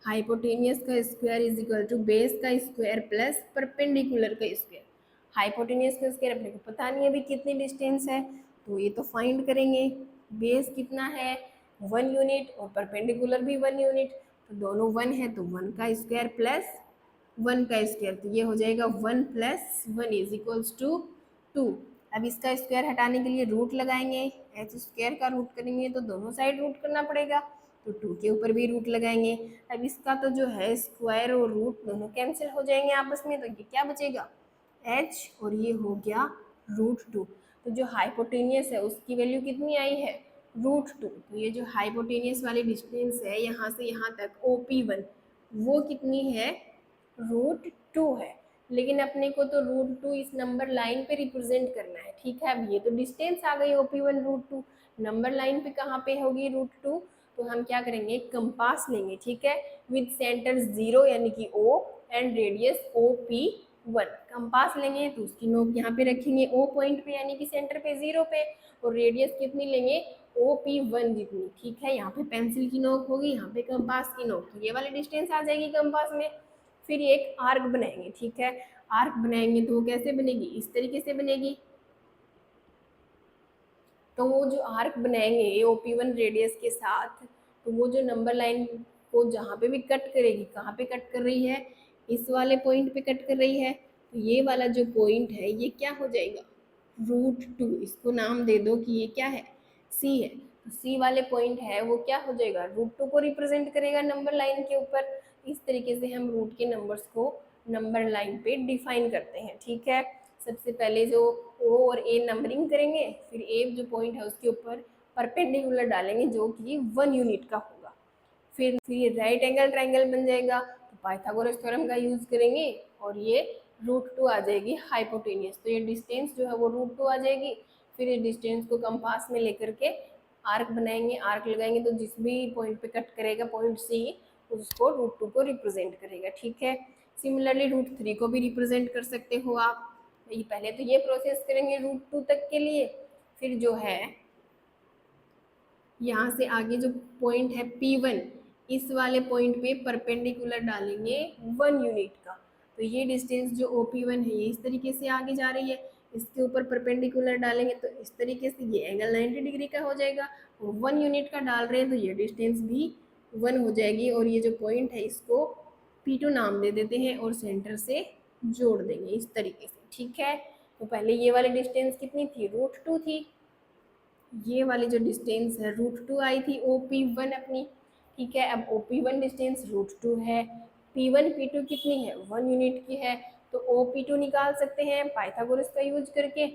हाइपोटेनियस का square is equal to base का स्क्वायर प्लस परपेंडिकुलर का स्क्वायर। हाइपोटेनियस का स्क्वायर अपने को पता नहीं है अभी कितनी डिस्टेंस है, तो ये तो फाइंड करेंगे। बेस कितना है, 1 यूनिट और परपेंडिकुलर भी 1 यूनिट, तो दोनों 1 है, तो 1 का स्क्वायर प्लस 1 का स्क्वायर, तो ये हो जाएगा 1 + 1 इज इक्वल्स टू 2। अब इसका स्क्वायर हटाने के लिए रूट लगाएंगे, एच स्क्वायर का रूट करेंगे तो दोनों साइड रूट करना पड़ेगा, तो 2 के ऊपर भी रूट लगाएंगे। अब इसका तो जो है स्क्वायर और रूट दोनों कैंसिल हो जाएंगे आपस में, तो ये क्या बचेगा, h, और ये हो गया √2। तो जो हाइपोटेनियस है उसकी वैल्यू कितनी आई है, √2। तो ये जो हाइपोटेनियस वाली डिस्टेंस है यहाँ से यहाँ तक OP1, वो कितनी है, √2 है। लेकिन अपने को तो √2 इस नंबर लाइन पे रिप्रेजेंट करना है, ठीक है। अब ये तो डिस्टेंस आ गई OP1 √2, नंबर लाइन पे कहाँ पे होगी √2, तो हम क्या करेंगे, कंपास लेंगे, ठीक है, विद सेंटर 0 यानी कि O and radius OP1। Compass लेंगे तो उसकी नोक यहाँ पे रखेंगे O पॉइंट पे यानी कि सेंटर पे 0 पे, और रेडियस कितनी लेंगे, OP1 जितनी, ठीक है। यहाँ पे पेंसिल की नोक होगी, यहाँ पे कंपास की नोक, तो ये वाली डिस्टेंस आ जाएगी कंपास में। फिर एक आर्क बनाएंगे, ठीक है। आर्क बनाएंगे तो वो कैसे बनेगी, इस तरीके से बनेगी। तो वो जो आर्क बनाएंगे OP1 रेडियस के साथ, तो वो जो नंबर लाइन को जहाँ पे भी कट करेगी, कहाँ पे कट कर रही है, इस वाले पॉइंट पे कट कर रही है, तो ये वाला जो पॉइंट है ये क्या हो जाएगा, √2। इसको नाम दे दो कि ये क्या है, C है। तो C वाले पॉइंट है वो क्या हो जाएगा, √2 को रिप्रेजेंट करेगा नंबर लाइन के ऊपर। इस तरीके से हम रूट के नंबर्स को नंबर लाइन पे डिफाइन करते हैं, ठीक है। सबसे पहले जो O और A नंबरिंग करेंगे, फिर A जो पॉइंट है उसके ऊपर परपेंडिकुलर डालेंगे जो कि 1 यूनिट का होगा। फिर ये राइट एंगल ट्रायंगल बन जाएगा, तो पाइथागोरस थ्योरम का यूज करेंगे और ये √2 आ जाएगी हाइपोटेनियस। तो ये डिस्टेंस जो है वो √2 आ जाएगी। फिर इस डिस्टेंस को कंपास में लेकर के आर्क बनाएंगे, आर्क लगाएंगे तो जिस भी पॉइंट पे कट करेगा पॉइंट सी, उसको √2 को रिप्रेजेंट करेगा। ठीक है, सिमिलरली √3 को भी रिप्रेजेंट कर सकते हो आप। पहले तो ये प्रोसेस करेंगे √2 तक के लिए। फिर जो है यहाँ से आगे जो पॉइंट है P1, इस वाले पॉइंट पे परपेंडिकुलर डालेंगे 1 यूनिट का। तो ये डिस्टेंस जो OP1 है ये इस तरीके से आगे जा रही है, इसके ऊपर परपेंडिकुलर डालेंगे तो इस तरीके से ये एंगल 90 डिग्री का हो जाएगा। 1 यूनिट का डाल रहे हैं तो ये डिस्टेंस भी 1 हो जाएगी। और ये जो पॉइंट है इसको P2 नाम दे देते हैं और सेंटर से जोड़ देंगे इस तरीके से। ठीक है, तो पहले ये वाली डिस्टेंस कितनी थी, √2 थी। ये वाली जो डिस्टेंस है √2 आई थी OP1 अपनी। ठीक है, अब OP1 डिस्टेंस √2 है, P1 P2 कितनी है, 1 यूनिट की है। तो OP2 निकाल सकते हैं पाइथागोरस का यूज करके,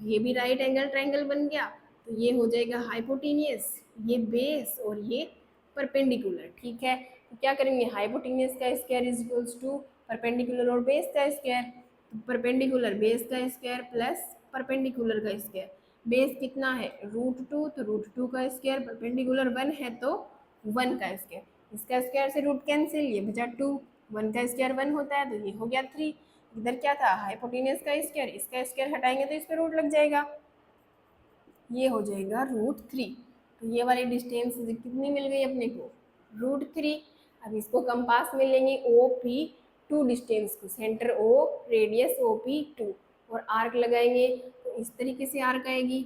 ये भी राइट एंगल ट्रायंगल बन गया। तो ये हो जाएगा हाइपोटेनियस, ये बेस और ये परपेंडिकुलर। ठीक है, तो क्या करेंगे, हाइपोटेनियस का square is equals to perpendicular और बेस का स्क्वायर। तो परपेंडिकुलर बेस का स्क्वायर प्लस परपेंडिकुलर का स्क्वायर। बेस कितना है, √2, तो √2 का स्क्वायर, परपेंडिकुलर 1 है तो 1 का स्क्वायर, इसका स्क्वायर से रूट कैंसिल, ये बचा 2, 1 का स्क्वायर 1 होता है तो ये हो गया 3। इधर क्या था, हाइपोटेनियस का स्क्वायर, इसका स्क्वायर हटाएंगे तो इस पर रूट लग जाएगा, ये हो जाएगा √3। तो ये वाली डिस्टेंस कितनी मिल गई अपने को, √3। अब इसको कंपास में लेंगे OP2 डिस्टेंस को, सेंटर O, रेडियस OP2 और आर्क लगाएंगे तो इस तरीके से आर्क आएगी।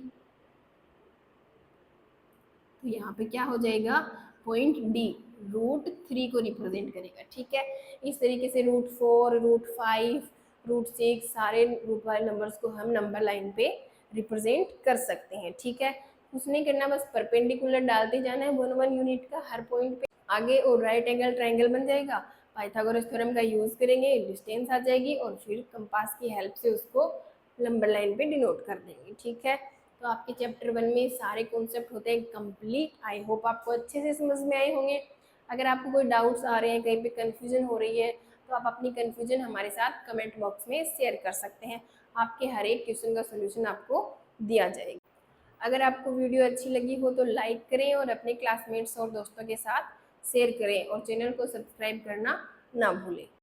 तो यहाँ पे क्या हो जाएगा, पॉइंट D √3 को रिप्रेजेंट करेगा। ठीक है, इस तरीके से √4, √5, √6 सारे रूट वाले नंबर्स को हम नंबर लाइन पे रिप्रेजेंट कर सकते हैं। ठीक है, कुछ नहीं करना, बस परपेंडिकुलर डालते जाना है 1 यूनिट का हर पॉइंट पे, आगे और राइट एंगल ट्रायंगल बन जाएगा। पाइथागोरस थ्योरम का यूज करेंगे, डिस्टेंस आ जाएगी और फिर कंपास की हेल्प से उसको नंबर लाइन पे डिनोट कर देंगे। ठीक है, तो आपके चैप्टर 1 में सारे कॉन्सेप्ट होते हैं कंप्लीट। आई होप आपको अच्छे से समझ में आए होंगे। अगर आपको कोई डाउट्स आ रहे हैं, कहीं पे कंफ्यूजन हो रही है, तो आप अपनी कंफ्यूजन हमारे साथ कमेंट बॉक्स में शेयर कर सकते हैं। आपके हर एक क्वेश्चन का सोल्यूशन आपको दिया जाएगा। अगर आपको वीडियो अच्छी लगी हो तो लाइक करें और अपने क्लासमेट्स और दोस्तों के साथ शेयर करें और चैनल को सब्सक्राइब करना ना भूलें।